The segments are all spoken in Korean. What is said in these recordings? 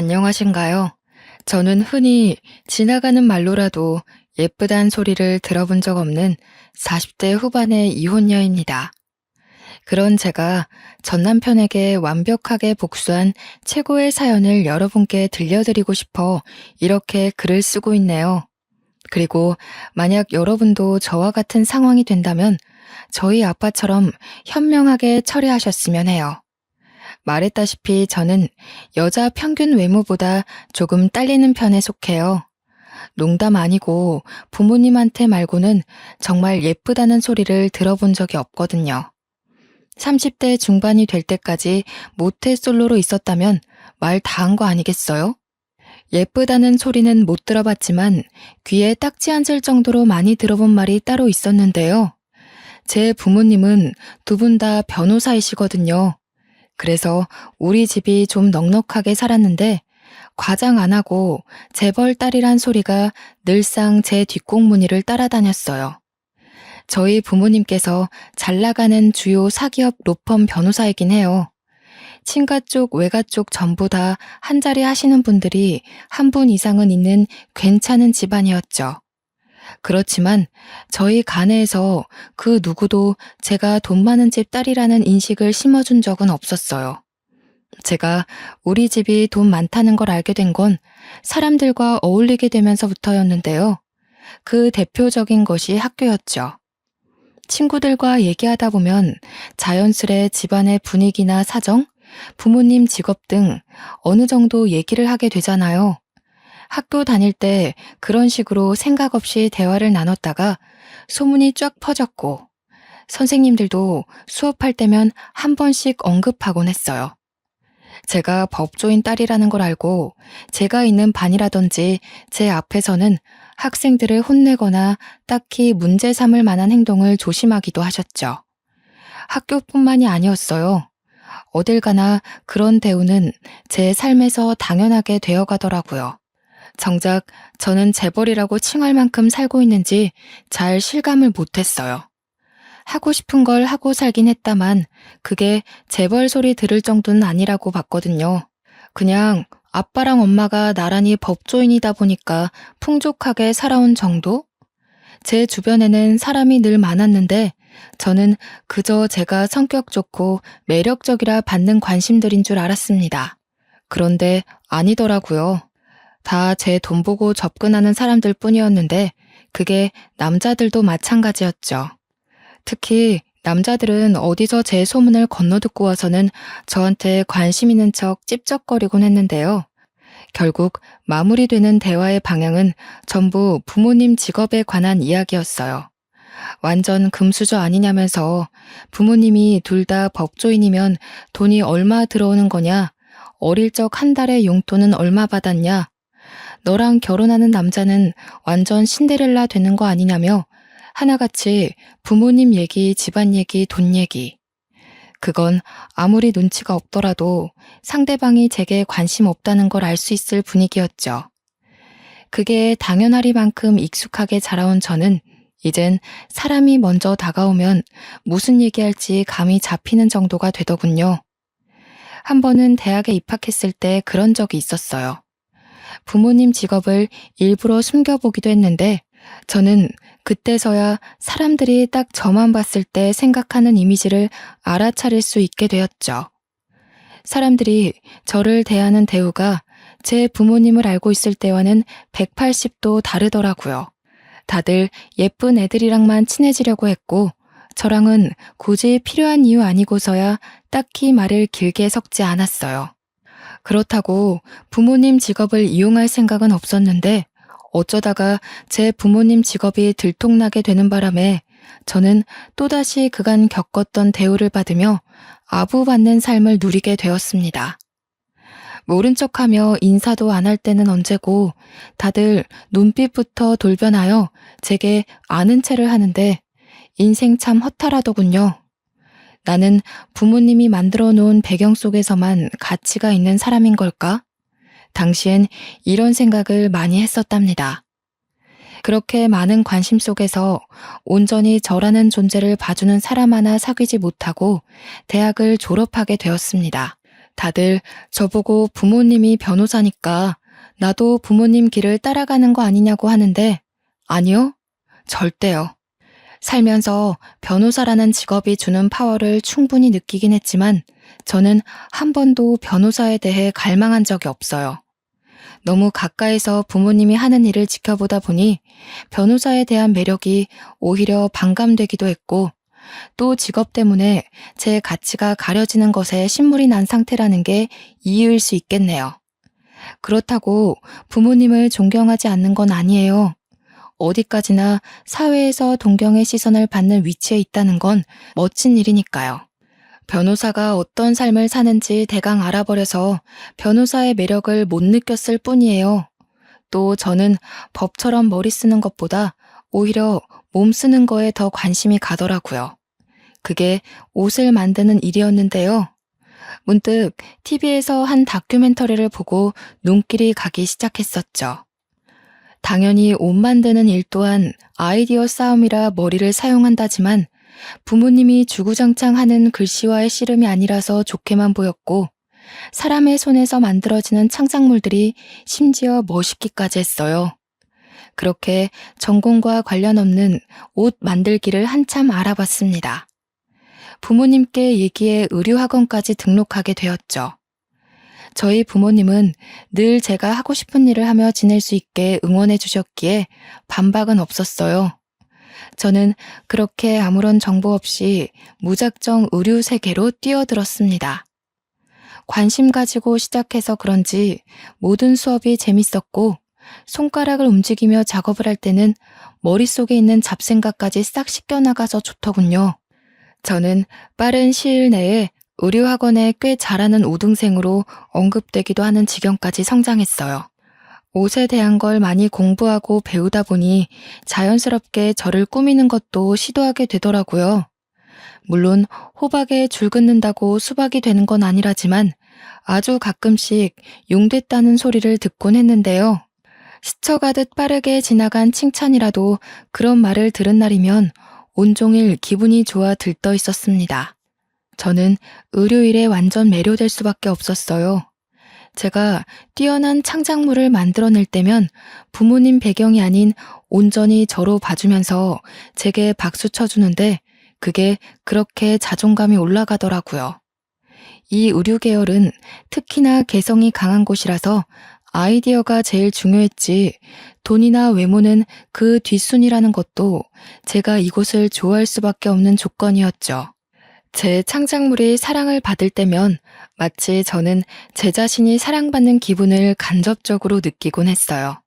안녕하신가요? 저는 흔히 지나가는 말로라도 예쁘단 소리를 들어본 적 없는 40대 후반의 이혼녀입니다. 그런 제가 전 남편에게 완벽하게 복수한 최고의 사연을 여러분께 들려드리고 싶어 이렇게 글을 쓰고 있네요. 그리고 만약 여러분도 저와 같은 상황이 된다면 저희 아빠처럼 현명하게 처리하셨으면 해요. 말했다시피 저는 여자 평균 외모보다 조금 딸리는 편에 속해요. 농담 아니고 부모님한테 말고는 정말 예쁘다는 소리를 들어본 적이 없거든요. 30대 중반이 될 때까지 모태솔로로 있었다면 말 다 한 거 아니겠어요? 예쁘다는 소리는 못 들어봤지만 귀에 딱지 앉을 정도로 많이 들어본 말이 따로 있었는데요. 제 부모님은 두 분 다 변호사이시거든요. 그래서 우리 집이 좀 넉넉하게 살았는데 과장 안 하고 재벌 딸이란 소리가 늘상 제 뒷공무니를 따라다녔어요. 저희 부모님께서 잘 나가는 주요 사기업 로펌 변호사이긴 해요. 친가 쪽, 외가 쪽 전부 다 한 자리 하시는 분들이 한 분 이상은 있는 괜찮은 집안이었죠. 그렇지만 저희 가네에서 그 누구도 제가 돈 많은 집 딸이라는 인식을 심어준 적은 없었어요. 제가 우리 집이 돈 많다는 걸 알게 된 건 사람들과 어울리게 되면서부터였는데요. 그 대표적인 것이 학교였죠. 친구들과 얘기하다 보면 자연스레 집안의 분위기나 사정, 부모님 직업 등 어느 정도 얘기를 하게 되잖아요. 학교 다닐 때 그런 식으로 생각 없이 대화를 나눴다가 소문이 쫙 퍼졌고 선생님들도 수업할 때면 한 번씩 언급하곤 했어요. 제가 법조인 딸이라는 걸 알고 제가 있는 반이라든지 제 앞에서는 학생들을 혼내거나 딱히 문제 삼을 만한 행동을 조심하기도 하셨죠. 학교뿐만이 아니었어요. 어딜 가나 그런 대우는 제 삶에서 당연하게 되어가더라고요. 정작 저는 재벌이라고 칭할 만큼 살고 있는지 잘 실감을 못했어요. 하고 싶은 걸 하고 살긴 했다만 그게 재벌 소리 들을 정도는 아니라고 봤거든요. 그냥 아빠랑 엄마가 나란히 법조인이다 보니까 풍족하게 살아온 정도? 제 주변에는 사람이 늘 많았는데 저는 그저 제가 성격 좋고 매력적이라 받는 관심들인 줄 알았습니다. 그런데 아니더라고요. 다 제 돈 보고 접근하는 사람들 뿐이었는데 그게 남자들도 마찬가지였죠. 특히 남자들은 어디서 제 소문을 건너듣고 와서는 저한테 관심 있는 척 찝쩍거리곤 했는데요. 결국 마무리되는 대화의 방향은 전부 부모님 직업에 관한 이야기였어요. 완전 금수저 아니냐면서 부모님이 둘 다 법조인이면 돈이 얼마 들어오는 거냐? 어릴 적 한 달에 용돈은 얼마 받았냐? 너랑 결혼하는 남자는 완전 신데렐라 되는 거 아니냐며 하나같이 부모님 얘기, 집안 얘기, 돈 얘기. 그건 아무리 눈치가 없더라도 상대방이 제게 관심 없다는 걸 알 수 있을 분위기였죠. 그게 당연하리만큼 익숙하게 자라온 저는 이젠 사람이 먼저 다가오면 무슨 얘기할지 감이 잡히는 정도가 되더군요. 한 번은 대학에 입학했을 때 그런 적이 있었어요. 부모님 직업을 일부러 숨겨보기도 했는데 저는 그때서야 사람들이 딱 저만 봤을 때 생각하는 이미지를 알아차릴 수 있게 되었죠. 사람들이 저를 대하는 대우가 제 부모님을 알고 있을 때와는 180도 다르더라고요. 다들 예쁜 애들이랑만 친해지려고 했고 저랑은 굳이 필요한 이유 아니고서야 딱히 말을 길게 섞지 않았어요. 그렇다고 부모님 직업을 이용할 생각은 없었는데 어쩌다가 제 부모님 직업이 들통나게 되는 바람에 저는 또다시 그간 겪었던 대우를 받으며 아부받는 삶을 누리게 되었습니다. 모른 척하며 인사도 안 할 때는 언제고 다들 눈빛부터 돌변하여 제게 아는 체를 하는데 인생 참 허탈하더군요. 나는 부모님이 만들어 놓은 배경 속에서만 가치가 있는 사람인 걸까? 당시엔 이런 생각을 많이 했었답니다. 그렇게 많은 관심 속에서 온전히 저라는 존재를 봐주는 사람 하나 사귀지 못하고 대학을 졸업하게 되었습니다. 다들 저보고 부모님이 변호사니까 나도 부모님 길을 따라가는 거 아니냐고 하는데 아니요, 절대요. 살면서 변호사라는 직업이 주는 파워를 충분히 느끼긴 했지만 저는 한 번도 변호사에 대해 갈망한 적이 없어요. 너무 가까이서 부모님이 하는 일을 지켜보다 보니 변호사에 대한 매력이 오히려 반감되기도 했고 또 직업 때문에 제 가치가 가려지는 것에 신물이 난 상태라는 게 이유일 수 있겠네요. 그렇다고 부모님을 존경하지 않는 건 아니에요. 어디까지나 사회에서 동경의 시선을 받는 위치에 있다는 건 멋진 일이니까요. 변호사가 어떤 삶을 사는지 대강 알아버려서 변호사의 매력을 못 느꼈을 뿐이에요. 또 저는 법처럼 머리 쓰는 것보다 오히려 몸 쓰는 거에 더 관심이 가더라고요. 그게 옷을 만드는 일이었는데요. 문득 TV에서 한 다큐멘터리를 보고 눈길이 가기 시작했었죠. 당연히 옷 만드는 일 또한 아이디어 싸움이라 머리를 사용한다지만 부모님이 주구장창 하는 글씨와의 씨름이 아니라서 좋게만 보였고 사람의 손에서 만들어지는 창작물들이 심지어 멋있기까지 했어요. 그렇게 전공과 관련 없는 옷 만들기를 한참 알아봤습니다. 부모님께 얘기해 의류학원까지 등록하게 되었죠. 저희 부모님은 늘 제가 하고 싶은 일을 하며 지낼 수 있게 응원해 주셨기에 반박은 없었어요. 저는 그렇게 아무런 정보 없이 무작정 의류 세계로 뛰어들었습니다. 관심 가지고 시작해서 그런지 모든 수업이 재밌었고 손가락을 움직이며 작업을 할 때는 머릿속에 있는 잡생각까지 싹 씻겨나가서 좋더군요. 저는 빠른 시일 내에 의류학원에 꽤 잘하는 우등생으로 언급되기도 하는 지경까지 성장했어요. 옷에 대한 걸 많이 공부하고 배우다 보니 자연스럽게 저를 꾸미는 것도 시도하게 되더라고요. 물론 호박에 줄 긋는다고 수박이 되는 건 아니라지만 아주 가끔씩 용됐다는 소리를 듣곤 했는데요. 스쳐가듯 빠르게 지나간 칭찬이라도 그런 말을 들은 날이면 온종일 기분이 좋아 들떠 있었습니다. 저는 의료일에 완전 매료될 수밖에 없었어요. 제가 뛰어난 창작물을 만들어낼 때면 부모님 배경이 아닌 온전히 저로 봐주면서 제게 박수 쳐주는데 그게 그렇게 자존감이 올라가더라고요. 이 의류 계열은 특히나 개성이 강한 곳이라서 아이디어가 제일 중요했지 돈이나 외모는 그 뒷순이라는 것도 제가 이곳을 좋아할 수밖에 없는 조건이었죠. 제 창작물이 사랑을 받을 때면 마치 저는 제 자신이 사랑받는 기분을 간접적으로 느끼곤 했어요.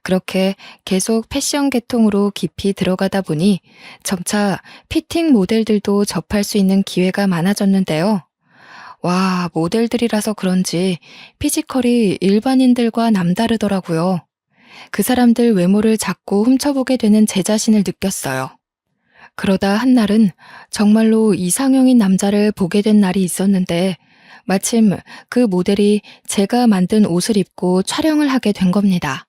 그렇게 계속 패션 계통으로 깊이 들어가다 보니 점차 피팅 모델들도 접할 수 있는 기회가 많아졌는데요. 와, 모델들이라서 그런지 피지컬이 일반인들과 남다르더라고요. 그 사람들 외모를 자꾸 훔쳐보게 되는 제 자신을 느꼈어요. 그러다 한날은 정말로 이상형인 남자를 보게 된 날이 있었는데 마침 그 모델이 제가 만든 옷을 입고 촬영을 하게 된 겁니다.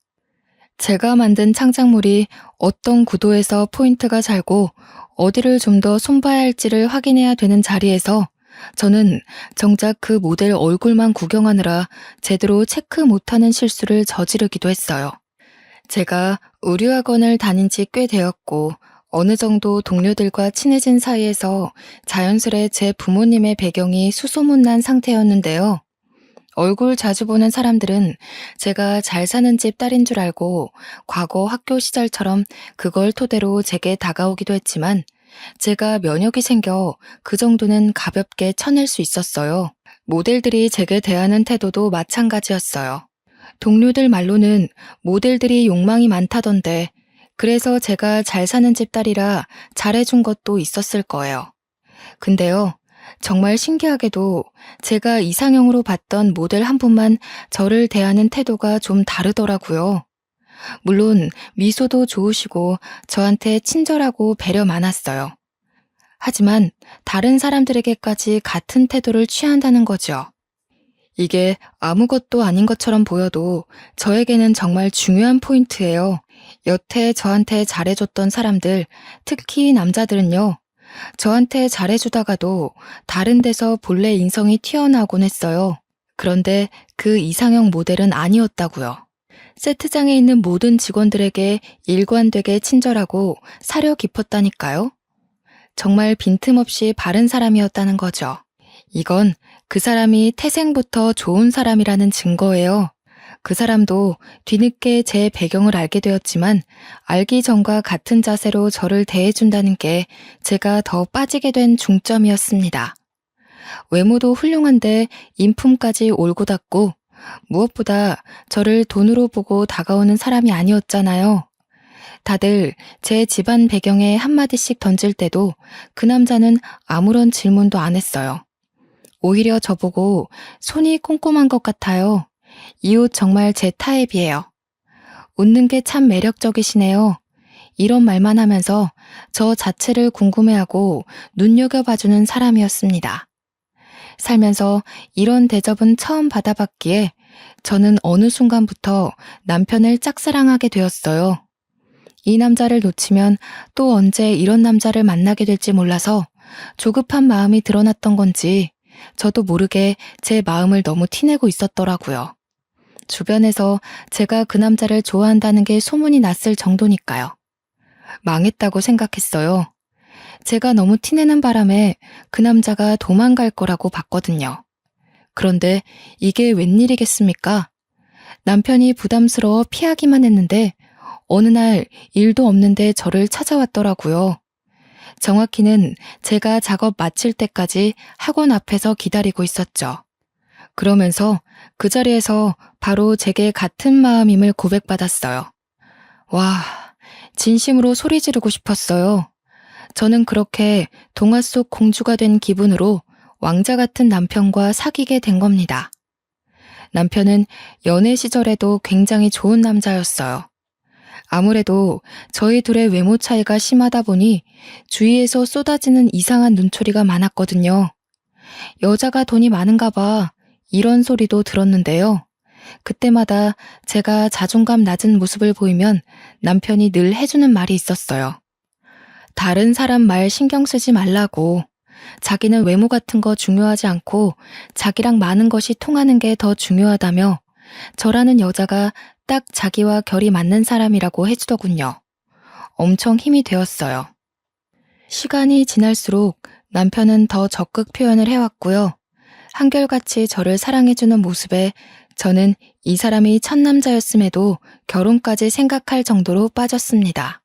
제가 만든 창작물이 어떤 구도에서 포인트가 살고 어디를 좀 더 손봐야 할지를 확인해야 되는 자리에서 저는 정작 그 모델 얼굴만 구경하느라 제대로 체크 못하는 실수를 저지르기도 했어요. 제가 의류학원을 다닌 지 꽤 되었고 어느 정도 동료들과 친해진 사이에서 자연스레 제 부모님의 배경이 수소문난 상태였는데요. 얼굴 자주 보는 사람들은 제가 잘 사는 집 딸인 줄 알고 과거 학교 시절처럼 그걸 토대로 제게 다가오기도 했지만 제가 면역이 생겨 그 정도는 가볍게 쳐낼 수 있었어요. 모델들이 제게 대하는 태도도 마찬가지였어요. 동료들 말로는 모델들이 욕망이 많다던데 그래서 제가 잘 사는 집 딸이라 잘해준 것도 있었을 거예요. 근데요, 정말 신기하게도 제가 이상형으로 봤던 모델 한 분만 저를 대하는 태도가 좀 다르더라고요. 물론 미소도 좋으시고 저한테 친절하고 배려 많았어요. 하지만 다른 사람들에게까지 같은 태도를 취한다는 거죠. 이게 아무것도 아닌 것처럼 보여도 저에게는 정말 중요한 포인트예요. 여태 저한테 잘해줬던 사람들, 특히 남자들은요, 저한테 잘해주다가도 다른 데서 본래 인성이 튀어나오곤 했어요. 그런데 그 이상형 모델은 아니었다고요. 세트장에 있는 모든 직원들에게 일관되게 친절하고 사려 깊었다니까요. 정말 빈틈없이 바른 사람이었다는 거죠. 이건 그 사람이 태생부터 좋은 사람이라는 증거예요. 그 사람도 뒤늦게 제 배경을 알게 되었지만 알기 전과 같은 자세로 저를 대해준다는 게 제가 더 빠지게 된 중점이었습니다. 외모도 훌륭한데 인품까지 올곧았고 무엇보다 저를 돈으로 보고 다가오는 사람이 아니었잖아요. 다들 제 집안 배경에 한마디씩 던질 때도 그 남자는 아무런 질문도 안 했어요. 오히려 저보고 손이 꼼꼼한 것 같아요. 이 옷 정말 제 타입이에요. 웃는 게 참 매력적이시네요. 이런 말만 하면서 저 자체를 궁금해하고 눈여겨봐주는 사람이었습니다. 살면서 이런 대접은 처음 받아봤기에 저는 어느 순간부터 남편을 짝사랑하게 되었어요. 이 남자를 놓치면 또 언제 이런 남자를 만나게 될지 몰라서 조급한 마음이 드러났던 건지 저도 모르게 제 마음을 너무 티내고 있었더라고요. 주변에서 제가 그 남자를 좋아한다는 게 소문이 났을 정도니까요. 망했다고 생각했어요. 제가 너무 티내는 바람에 그 남자가 도망갈 거라고 봤거든요. 그런데 이게 웬일이겠습니까? 남편이 부담스러워 피하기만 했는데 어느 날 일도 없는데 저를 찾아왔더라고요. 정확히는 제가 작업 마칠 때까지 학원 앞에서 기다리고 있었죠. 그러면서 그 자리에서 바로 제게 같은 마음임을 고백받았어요. 와, 진심으로 소리 지르고 싶었어요. 저는 그렇게 동화 속 공주가 된 기분으로 왕자 같은 남편과 사귀게 된 겁니다. 남편은 연애 시절에도 굉장히 좋은 남자였어요. 아무래도 저희 둘의 외모 차이가 심하다 보니 주위에서 쏟아지는 이상한 눈초리가 많았거든요. 여자가 돈이 많은가 봐 이런 소리도 들었는데요. 그때마다 제가 자존감 낮은 모습을 보이면 남편이 늘 해주는 말이 있었어요. 다른 사람 말 신경 쓰지 말라고. 자기는 외모 같은 거 중요하지 않고 자기랑 많은 것이 통하는 게 더 중요하다며 저라는 여자가 딱 자기와 결이 맞는 사람이라고 해주더군요. 엄청 힘이 되었어요. 시간이 지날수록 남편은 더 적극 표현을 해왔고요. 한결같이 저를 사랑해주는 모습에 저는 이 사람이 첫 남자였음에도 결혼까지 생각할 정도로 빠졌습니다.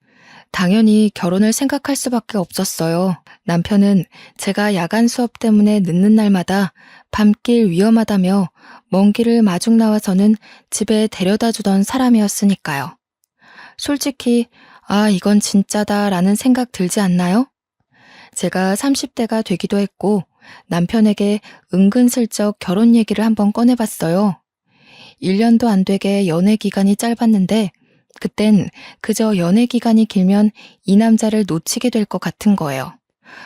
당연히 결혼을 생각할 수밖에 없었어요. 남편은 제가 야간 수업 때문에 늦는 날마다 밤길 위험하다며 먼 길을 마중 나와서는 집에 데려다 주던 사람이었으니까요. 솔직히 이건 진짜다라는 생각 들지 않나요? 제가 30대가 되기도 했고 남편에게 은근슬쩍 결혼 얘기를 한번 꺼내봤어요. 1년도 안 되게 연애 기간이 짧았는데 그땐 그저 연애 기간이 길면 이 남자를 놓치게 될 것 같은 거예요.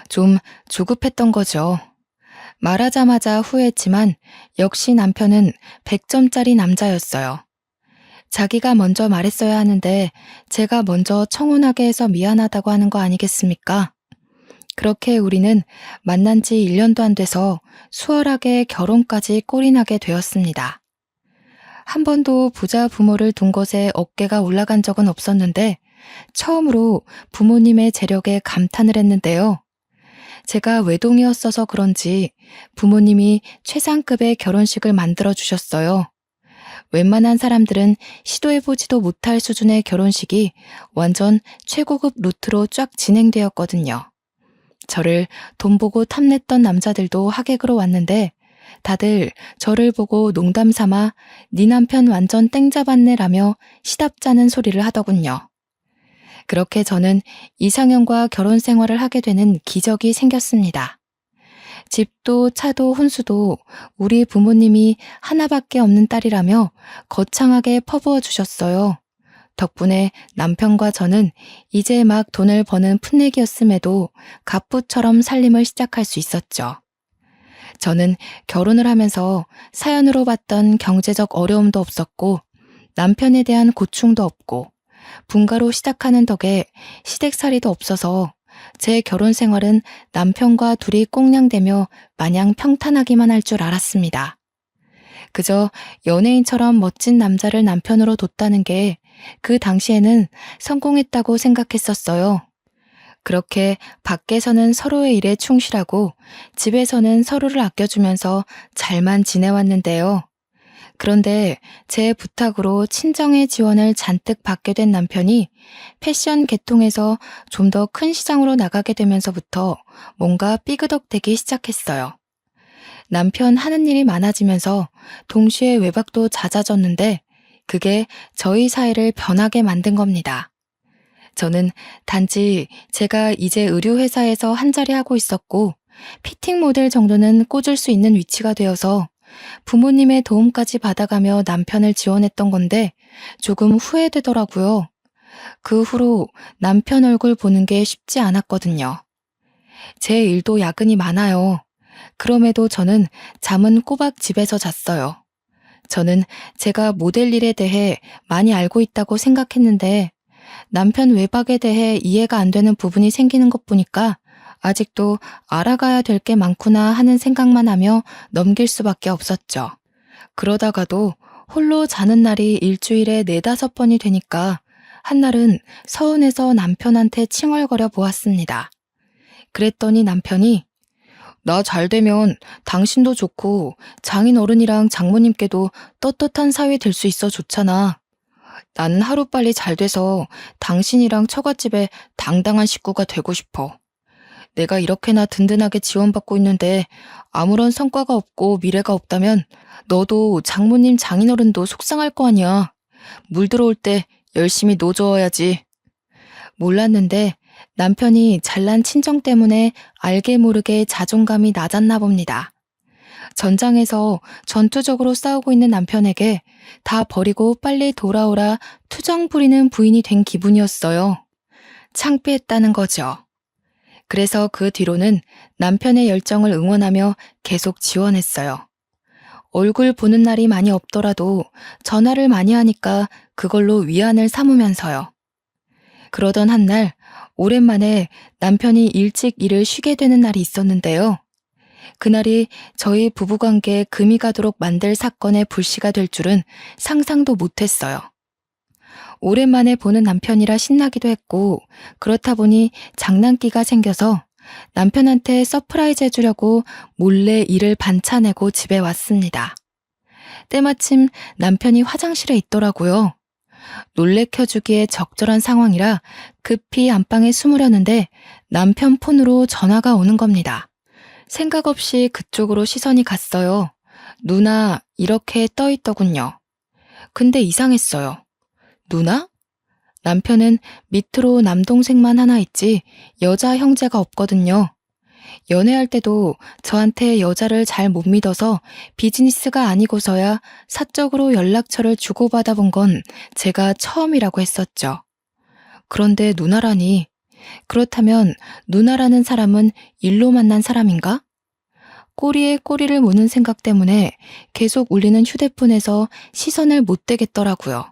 좀 조급했던 거죠. 말하자마자 후회했지만 역시 남편은 100점짜리 남자였어요. 자기가 먼저 말했어야 하는데 제가 먼저 청혼하게 해서 미안하다고 하는 거 아니겠습니까? 그렇게 우리는 만난 지 1년도 안 돼서 수월하게 결혼까지 꼴이나게 되었습니다. 한 번도 부자 부모를 둔 것에 어깨가 올라간 적은 없었는데 처음으로 부모님의 재력에 감탄을 했는데요. 제가 외동이었어서 그런지 부모님이 최상급의 결혼식을 만들어 주셨어요. 웬만한 사람들은 시도해보지도 못할 수준의 결혼식이 완전 최고급 루트로 쫙 진행되었거든요. 저를 돈 보고 탐냈던 남자들도 하객으로 왔는데 다들 저를 보고 농담 삼아 네 남편 완전 땡 잡았네 라며 시답잖은 소리를 하더군요. 그렇게 저는 이상형과 결혼 생활을 하게 되는 기적이 생겼습니다. 집도 차도 혼수도 우리 부모님이 하나밖에 없는 딸이라며 거창하게 퍼부어 주셨어요. 덕분에 남편과 저는 이제 막 돈을 버는 풋내기였음에도 갑부처럼 살림을 시작할 수 있었죠. 저는 결혼을 하면서 사연으로 봤던 경제적 어려움도 없었고 남편에 대한 고충도 없고 분가로 시작하는 덕에 시댁살이도 없어서 제 결혼 생활은 남편과 둘이 꽁냥대며 마냥 평탄하기만 할 줄 알았습니다. 그저 연예인처럼 멋진 남자를 남편으로 뒀다는 게 그 당시에는 성공했다고 생각했었어요. 그렇게 밖에서는 서로의 일에 충실하고 집에서는 서로를 아껴주면서 잘만 지내왔는데요. 그런데 제 부탁으로 친정의 지원을 잔뜩 받게 된 남편이 패션 계통에서 좀 더 큰 시장으로 나가게 되면서부터 뭔가 삐그덕대기 시작했어요. 남편 하는 일이 많아지면서 동시에 외박도 잦아졌는데 그게 저희 사이를 변하게 만든 겁니다. 저는 단지 제가 이제 의류회사에서 한 자리 하고 있었고 피팅 모델 정도는 꽂을 수 있는 위치가 되어서 부모님의 도움까지 받아가며 남편을 지원했던 건데 조금 후회되더라고요. 그 후로 남편 얼굴 보는 게 쉽지 않았거든요. 제 일도 야근이 많아요. 그럼에도 저는 잠은 꼬박 집에서 잤어요. 저는 제가 모델 일에 대해 많이 알고 있다고 생각했는데 남편 외박에 대해 이해가 안 되는 부분이 생기는 것 보니까 아직도 알아가야 될 게 많구나 하는 생각만 하며 넘길 수밖에 없었죠. 그러다가도 홀로 자는 날이 일주일에 4~5번이 되니까 한날은 서운해서 남편한테 칭얼거려 보았습니다. 그랬더니 남편이 나 잘 되면 당신도 좋고 장인 어른이랑 장모님께도 떳떳한 사위 될 수 있어 좋잖아. 나는 하루빨리 잘 돼서 당신이랑 처갓집에 당당한 식구가 되고 싶어. 내가 이렇게나 든든하게 지원받고 있는데 아무런 성과가 없고 미래가 없다면 너도 장모님 장인어른도 속상할 거 아니야. 물 들어올 때 열심히 노저어야지. 몰랐는데 남편이 잘난 친정 때문에 알게 모르게 자존감이 낮았나 봅니다. 전장에서 전투적으로 싸우고 있는 남편에게 다 버리고 빨리 돌아오라 투정 부리는 부인이 된 기분이었어요. 창피했다는 거죠. 그래서 그 뒤로는 남편의 열정을 응원하며 계속 지원했어요. 얼굴 보는 날이 많이 없더라도 전화를 많이 하니까 그걸로 위안을 삼으면서요. 그러던 한날 오랜만에 남편이 일찍 일을 쉬게 되는 날이 있었는데요. 그날이 저희 부부관계에 금이 가도록 만들 사건의 불씨가 될 줄은 상상도 못했어요. 오랜만에 보는 남편이라 신나기도 했고 그렇다 보니 장난기가 생겨서 남편한테 서프라이즈 해주려고 몰래 일을 반차내고 집에 왔습니다. 때마침 남편이 화장실에 있더라고요. 놀래켜주기에 적절한 상황이라 급히 안방에 숨으려는데 남편 폰으로 전화가 오는 겁니다. 생각 없이 그쪽으로 시선이 갔어요. 누나 이렇게 떠있더군요. 근데 이상했어요. 누나? 남편은 밑으로 남동생만 하나 있지 여자 형제가 없거든요. 연애할 때도 저한테 여자를 잘 못 믿어서 비즈니스가 아니고서야 사적으로 연락처를 주고받아 본 건 제가 처음이라고 했었죠. 그런데 누나라니, 그렇다면 누나라는 사람은 일로 만난 사람인가? 꼬리에 꼬리를 무는 생각 때문에 계속 울리는 휴대폰에서 시선을 못 떼겠더라고요.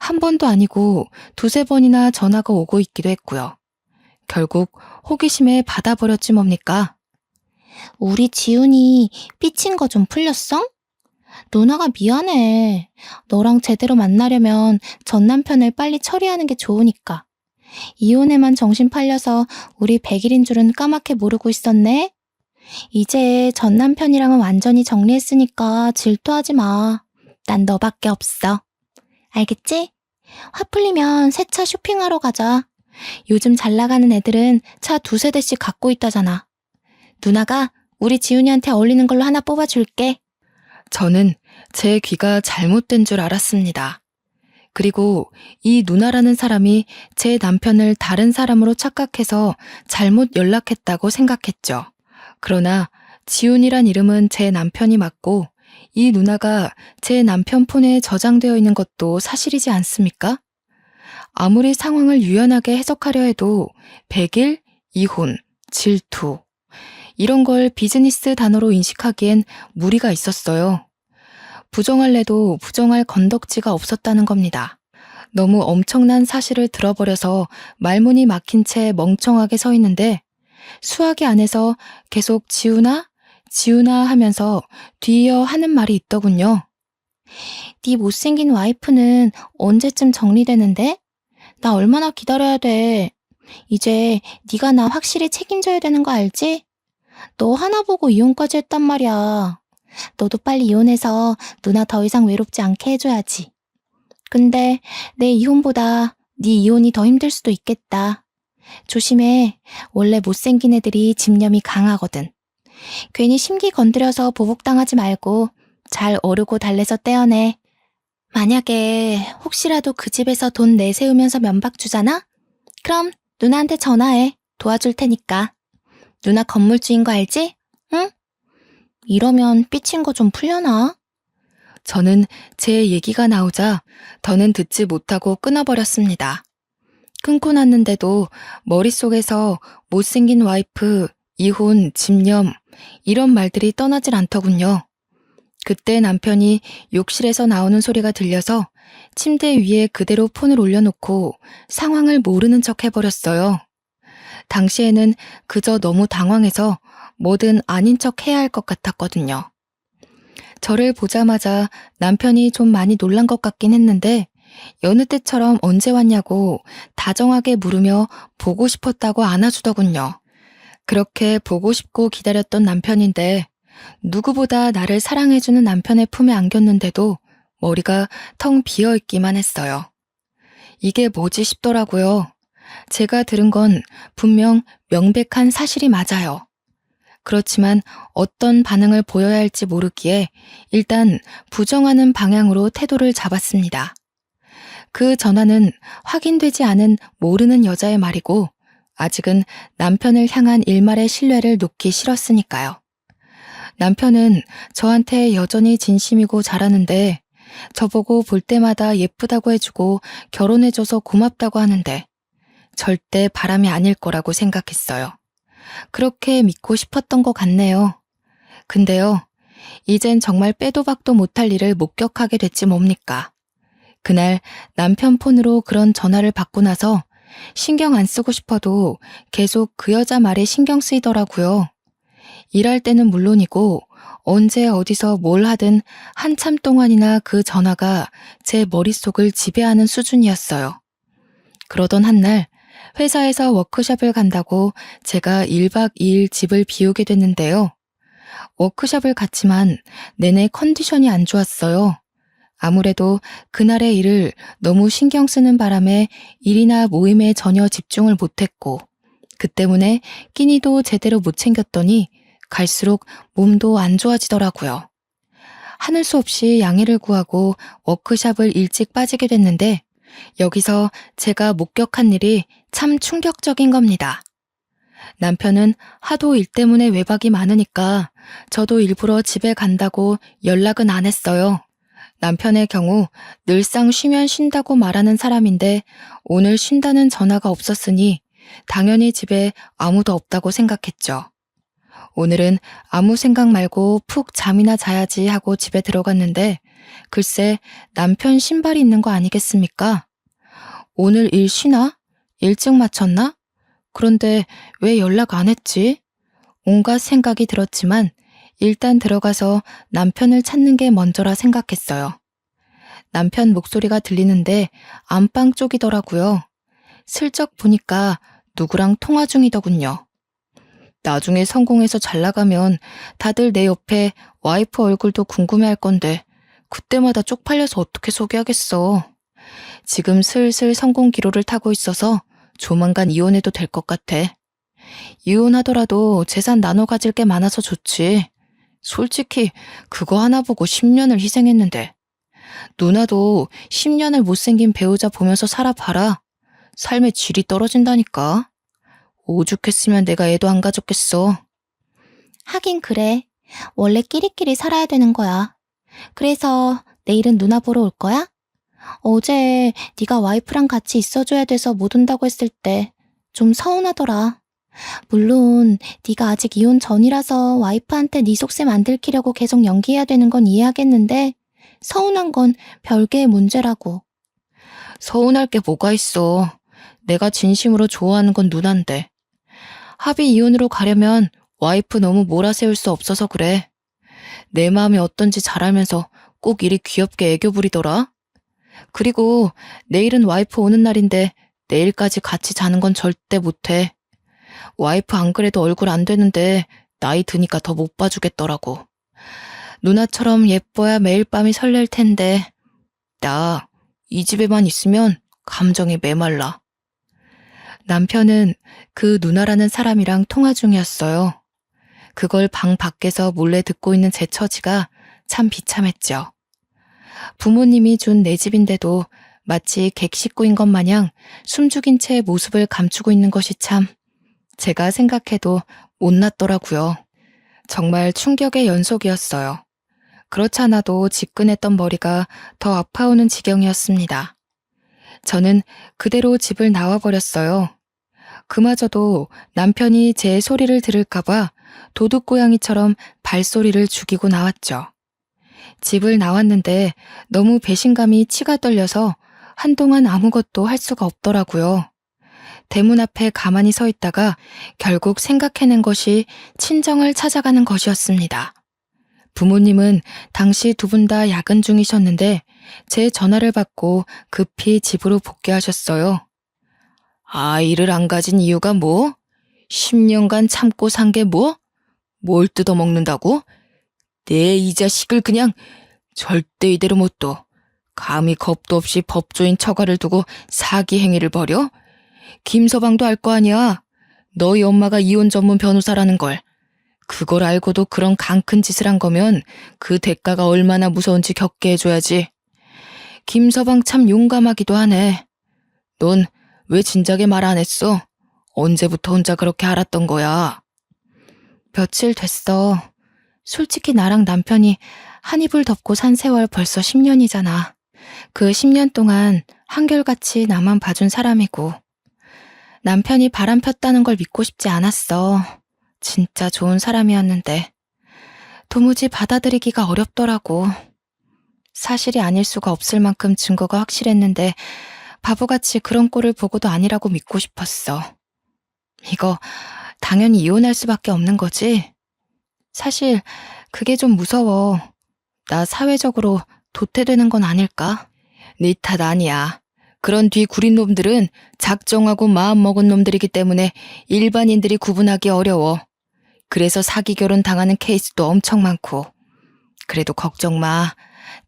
한 번도 아니고 2~3번이나 전화가 오고 있기도 했고요. 결국 호기심에 받아버렸지 뭡니까? 우리 지훈이 삐친 거 좀 풀렸어? 누나가 미안해. 너랑 제대로 만나려면 전 남편을 빨리 처리하는 게 좋으니까. 이혼에만 정신 팔려서 우리 100일인 줄은 까맣게 모르고 있었네. 이제 전 남편이랑은 완전히 정리했으니까 질투하지 마. 난 너밖에 없어. 알겠지? 화 풀리면 새 차 쇼핑하러 가자. 요즘 잘 나가는 애들은 차 2~3대씩 갖고 있다잖아. 누나가 우리 지훈이한테 어울리는 걸로 하나 뽑아줄게. 저는 제 귀가 잘못된 줄 알았습니다. 그리고 이 누나라는 사람이 제 남편을 다른 사람으로 착각해서 잘못 연락했다고 생각했죠. 그러나 지훈이란 이름은 제 남편이 맞고 이 누나가 제 남편 폰에 저장되어 있는 것도 사실이지 않습니까? 아무리 상황을 유연하게 해석하려 해도 100일, 이혼, 질투 이런 걸 비즈니스 단어로 인식하기엔 무리가 있었어요. 부정할래도 부정할 건덕지가 없었다는 겁니다. 너무 엄청난 사실을 들어버려서 말문이 막힌 채 멍청하게 서 있는데 수화기 안에서 계속 지훈아? 지훈아 하면서 뒤이어 하는 말이 있더군요. 네 못생긴 와이프는 언제쯤 정리되는데? 나 얼마나 기다려야 돼. 이제 네가 나 확실히 책임져야 되는 거 알지? 너 하나 보고 이혼까지 했단 말이야. 너도 빨리 이혼해서 누나 더 이상 외롭지 않게 해줘야지. 근데 내 이혼보다 네 이혼이 더 힘들 수도 있겠다. 조심해. 원래 못생긴 애들이 집념이 강하거든. 괜히 심기 건드려서 보복당하지 말고 잘 어르고 달래서 떼어내. 만약에 혹시라도 그 집에서 돈 내세우면서 면박 주잖아? 그럼 누나한테 전화해. 도와줄 테니까. 누나 건물주인 거 알지? 응? 이러면 삐친 거 좀 풀려나? 저는 제 얘기가 나오자 더는 듣지 못하고 끊어버렸습니다. 끊고 났는데도 머릿속에서 못생긴 와이프, 이혼, 집념 이런 말들이 떠나질 않더군요. 그때 남편이 욕실에서 나오는 소리가 들려서 침대 위에 그대로 폰을 올려놓고 상황을 모르는 척 해버렸어요. 당시에는 그저 너무 당황해서 뭐든 아닌 척 해야 할 것 같았거든요. 저를 보자마자 남편이 좀 많이 놀란 것 같긴 했는데 여느 때처럼 언제 왔냐고 다정하게 물으며 보고 싶었다고 안아주더군요. 그렇게 보고 싶고 기다렸던 남편인데 누구보다 나를 사랑해주는 남편의 품에 안겼는데도 머리가 텅 비어있기만 했어요. 이게 뭐지 싶더라고요. 제가 들은 건 분명 명백한 사실이 맞아요. 그렇지만 어떤 반응을 보여야 할지 모르기에 일단 부정하는 방향으로 태도를 잡았습니다. 그 전화는 확인되지 않은 모르는 여자의 말이고 아직은 남편을 향한 일말의 신뢰를 놓기 싫었으니까요. 남편은 저한테 여전히 진심이고 잘하는데 저보고 볼 때마다 예쁘다고 해주고 결혼해줘서 고맙다고 하는데 절대 바람이 아닐 거라고 생각했어요. 그렇게 믿고 싶었던 것 같네요. 근데요, 이젠 정말 빼도 박도 못할 일을 목격하게 됐지 뭡니까? 그날 남편 폰으로 그런 전화를 받고 나서 신경 안 쓰고 싶어도 계속 그 여자 말에 신경 쓰이더라고요. 일할 때는 물론이고 언제 어디서 뭘 하든 한참 동안이나 그 전화가 제 머릿속을 지배하는 수준이었어요. 그러던 한날 회사에서 워크숍을 간다고 제가 1박 2일 집을 비우게 됐는데요. 워크숍을 갔지만 내내 컨디션이 안 좋았어요. 아무래도 그날의 일을 너무 신경 쓰는 바람에 일이나 모임에 전혀 집중을 못했고 그 때문에 끼니도 제대로 못 챙겼더니 갈수록 몸도 안 좋아지더라고요. 하늘 수 없이 양해를 구하고 워크숍을 일찍 빠지게 됐는데 여기서 제가 목격한 일이 참 충격적인 겁니다. 남편은 하도 일 때문에 외박이 많으니까 저도 일부러 집에 간다고 연락은 안 했어요. 남편의 경우 늘상 쉬면 쉰다고 말하는 사람인데 오늘 쉰다는 전화가 없었으니 당연히 집에 아무도 없다고 생각했죠. 오늘은 아무 생각 말고 푹 잠이나 자야지 하고 집에 들어갔는데 글쎄 남편 신발이 있는 거 아니겠습니까? 오늘 일 쉬나? 일찍 마쳤나? 그런데 왜 연락 안 했지? 온갖 생각이 들었지만 일단 들어가서 남편을 찾는 게 먼저라 생각했어요. 남편 목소리가 들리는데 안방 쪽이더라고요. 슬쩍 보니까 누구랑 통화 중이더군요. 나중에 성공해서 잘 나가면 다들 내 옆에 와이프 얼굴도 궁금해할 건데 그때마다 쪽팔려서 어떻게 소개하겠어. 지금 슬슬 성공 기로를 타고 있어서 조만간 이혼해도 될 것 같아. 이혼하더라도 재산 나눠 가질 게 많아서 좋지. 솔직히 그거 하나 보고 10년을 희생했는데 누나도 10년을 못생긴 배우자 보면서 살아봐라. 삶의 질이 떨어진다니까. 오죽했으면 내가 애도 안 가졌겠어. 하긴 그래. 원래 끼리끼리 살아야 되는 거야. 그래서 내일은 누나 보러 올 거야? 어제 네가 와이프랑 같이 있어줘야 돼서 못 온다고 했을 때 좀 서운하더라. 물론 네가 아직 이혼 전이라서 와이프한테 네 속셈 안 들키려고 계속 연기해야 되는 건 이해하겠는데 서운한 건 별개의 문제라고. 서운할 게 뭐가 있어. 내가 진심으로 좋아하는 건 누난데. 합의 이혼으로 가려면 와이프 너무 몰아세울 수 없어서 그래. 내 마음이 어떤지 잘 알면서 꼭 이리 귀엽게 애교 부리더라. 그리고 내일은 와이프 오는 날인데 내일까지 같이 자는 건 절대 못해. 와이프 안 그래도 얼굴 안 되는데 나이 드니까 더 못 봐주겠더라고. 누나처럼 예뻐야 매일 밤이 설렐 텐데 나 이 집에만 있으면 감정이 메말라. 남편은 그 누나라는 사람이랑 통화 중이었어요. 그걸 방 밖에서 몰래 듣고 있는 제 처지가 참 비참했죠. 부모님이 준 내 집인데도 마치 객식구인 것 마냥 숨죽인 채 모습을 감추고 있는 것이 참 제가 생각해도 못났더라고요. 정말 충격의 연속이었어요. 그렇지 않아도 지끈했던 머리가 더 아파오는 지경이었습니다. 저는 그대로 집을 나와버렸어요. 그마저도 남편이 제 소리를 들을까봐 도둑고양이처럼 발소리를 죽이고 나왔죠. 집을 나왔는데 너무 배신감이 치가 떨려서 한동안 아무것도 할 수가 없더라고요. 대문 앞에 가만히 서 있다가 결국 생각해낸 것이 친정을 찾아가는 것이었습니다. 부모님은 당시 두 분 다 야근 중이셨는데 제 전화를 받고 급히 집으로 복귀하셨어요. 아이를 안 가진 이유가 뭐? 10년간 참고 산 게 뭐? 뭘 뜯어먹는다고? 내 이 자식을 그냥 절대 이대로 못 둬. 감히 겁도 없이 법조인 처가를 두고 사기 행위를 벌여? 김서방도 알 거 아니야. 너희 엄마가 이혼 전문 변호사라는 걸. 그걸 알고도 그런 강큰 짓을 한 거면 그 대가가 얼마나 무서운지 겪게 해줘야지. 김서방 참 용감하기도 하네. 넌 왜 진작에 말 안 했어? 언제부터 혼자 그렇게 알았던 거야? 며칠 됐어. 솔직히 나랑 남편이 한 이불 덮고 산 세월 벌써 10년이잖아. 그 10년 동안 한결같이 나만 봐준 사람이고 남편이 바람 폈다는 걸 믿고 싶지 않았어. 진짜 좋은 사람이었는데 도무지 받아들이기가 어렵더라고. 사실이 아닐 수가 없을 만큼 증거가 확실했는데 바보같이 그런 꼴을 보고도 아니라고 믿고 싶었어. 이거 당연히 이혼할 수밖에 없는 거지? 사실 그게 좀 무서워. 나 사회적으로 도태되는 건 아닐까? 네 탓 아니야. 그런 뒤 구린 놈들은 작정하고 마음 먹은 놈들이기 때문에 일반인들이 구분하기 어려워. 그래서 사기 결혼 당하는 케이스도 엄청 많고. 그래도 걱정 마.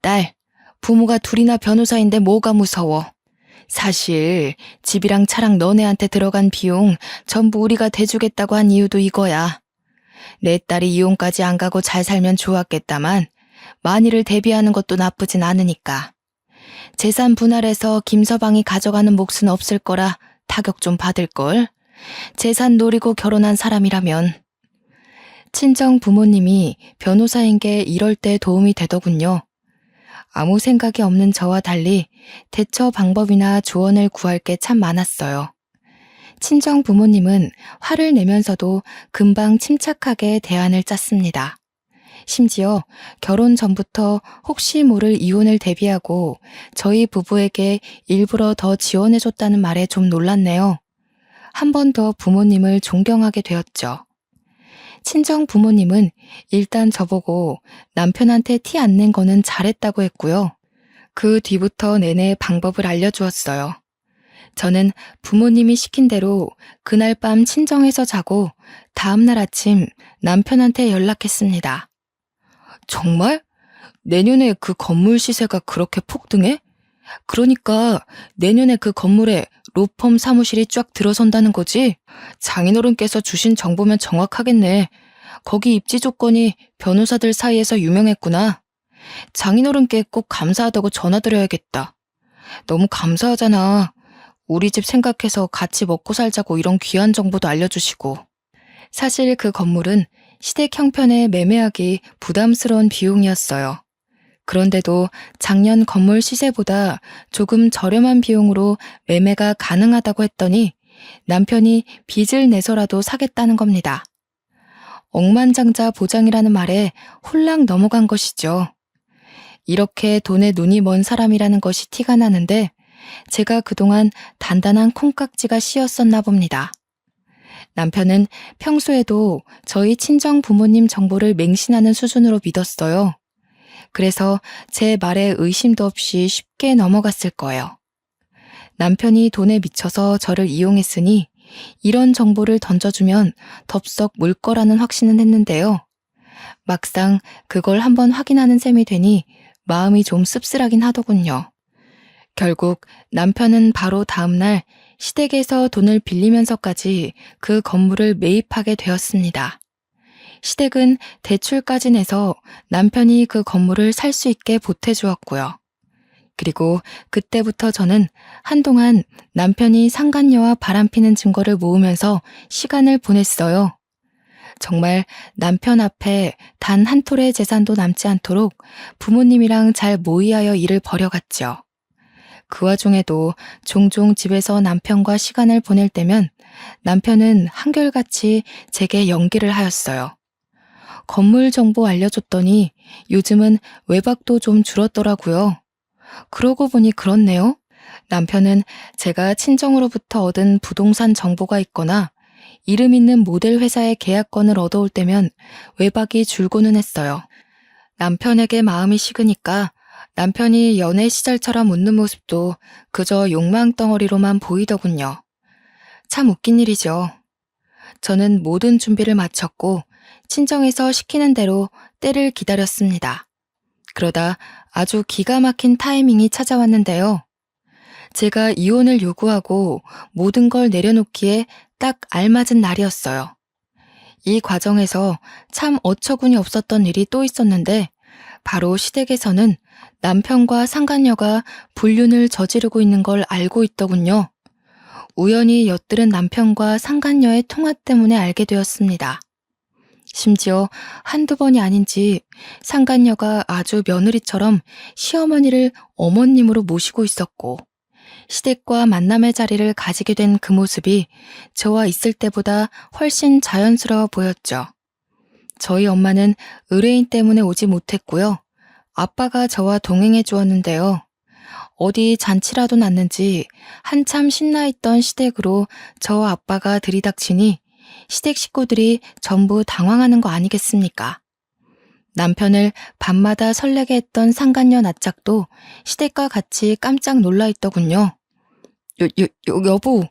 딸, 부모가 둘이나 변호사인데 뭐가 무서워. 사실 집이랑 차랑 너네한테 들어간 비용 전부 우리가 대주겠다고 한 이유도 이거야. 내 딸이 이혼까지 안 가고 잘 살면 좋았겠다만 만일을 대비하는 것도 나쁘진 않으니까. 재산 분할해서 김서방이 가져가는 몫은 없을 거라 타격 좀 받을걸. 재산 노리고 결혼한 사람이라면. 친정 부모님이 변호사인 게 이럴 때 도움이 되더군요. 아무 생각이 없는 저와 달리 대처 방법이나 조언을 구할 게 참 많았어요. 친정 부모님은 화를 내면서도 금방 침착하게 대안을 짰습니다. 심지어 결혼 전부터 혹시 모를 이혼을 대비하고 저희 부부에게 일부러 더 지원해줬다는 말에 좀 놀랐네요. 한 번 더 부모님을 존경하게 되었죠. 친정 부모님은 일단 저보고 남편한테 티 안 낸 거는 잘했다고 했고요. 그 뒤부터 내내 방법을 알려주었어요. 저는 부모님이 시킨 대로 그날 밤 친정에서 자고 다음날 아침 남편한테 연락했습니다. 정말? 내년에 그 건물 시세가 그렇게 폭등해? 그러니까 내년에 그 건물에 로펌 사무실이 쫙 들어선다는 거지? 장인어른께서 주신 정보면 정확하겠네. 거기 입지 조건이 변호사들 사이에서 유명했구나. 장인어른께 꼭 감사하다고 전화드려야겠다. 너무 감사하잖아. 우리 집 생각해서 같이 먹고 살자고 이런 귀한 정보도 알려주시고. 사실 그 건물은 시댁 형편에 매매하기 부담스러운 비용이었어요. 그런데도 작년 건물 시세보다 조금 저렴한 비용으로 매매가 가능하다고 했더니 남편이 빚을 내서라도 사겠다는 겁니다. 억만장자 보장이라는 말에 홀랑 넘어간 것이죠. 이렇게 돈에 눈이 먼 사람이라는 것이 티가 나는데 제가 그동안 단단한 콩깍지가 씌었었나 봅니다. 남편은 평소에도 저희 친정 부모님 정보를 맹신하는 수준으로 믿었어요. 그래서 제 말에 의심도 없이 쉽게 넘어갔을 거예요. 남편이 돈에 미쳐서 저를 이용했으니 이런 정보를 던져주면 덥석 물 거라는 확신은 했는데요. 막상 그걸 한번 확인하는 셈이 되니 마음이 좀 씁쓸하긴 하더군요. 결국 남편은 바로 다음날 시댁에서 돈을 빌리면서까지 그 건물을 매입하게 되었습니다. 시댁은 대출까지 내서 남편이 그 건물을 살 수 있게 보태주었고요. 그리고 그때부터 저는 한동안 남편이 상간녀와 바람피는 증거를 모으면서 시간을 보냈어요. 정말 남편 앞에 단 한 톨의 재산도 남지 않도록 부모님이랑 잘 모의하여 일을 벌여갔죠. 그 와중에도 종종 집에서 남편과 시간을 보낼 때면 남편은 한결같이 제게 연기를 하였어요. 건물 정보 알려줬더니 요즘은 외박도 좀 줄었더라고요. 그러고 보니 그렇네요. 남편은 제가 친정으로부터 얻은 부동산 정보가 있거나 이름 있는 모델 회사의 계약권을 얻어올 때면 외박이 줄고는 했어요. 남편에게 마음이 식으니까 남편이 연애 시절처럼 웃는 모습도 그저 욕망 덩어리로만 보이더군요. 참 웃긴 일이죠. 저는 모든 준비를 마쳤고 친정에서 시키는 대로 때를 기다렸습니다. 그러다 아주 기가 막힌 타이밍이 찾아왔는데요. 제가 이혼을 요구하고 모든 걸 내려놓기에 딱 알맞은 날이었어요. 이 과정에서 참 어처구니 없었던 일이 또 있었는데 바로 시댁에서는 남편과 상간녀가 불륜을 저지르고 있는 걸 알고 있더군요. 우연히 엿들은 남편과 상간녀의 통화 때문에 알게 되었습니다. 심지어 한두 번이 아닌지 상간녀가 아주 며느리처럼 시어머니를 어머님으로 모시고 있었고 시댁과 만남의 자리를 가지게 된 그 모습이 저와 있을 때보다 훨씬 자연스러워 보였죠. 저희 엄마는 의뢰인 때문에 오지 못했고요. 아빠가 저와 동행해 주었는데요. 어디 잔치라도 났는지 한참 신나 있던 시댁으로 저와 아빠가 들이닥치니 시댁 식구들이 전부 당황하는 거 아니겠습니까? 남편을 밤마다 설레게 했던 상간녀 낯짝도 시댁과 같이 깜짝 놀라 있더군요. 여보,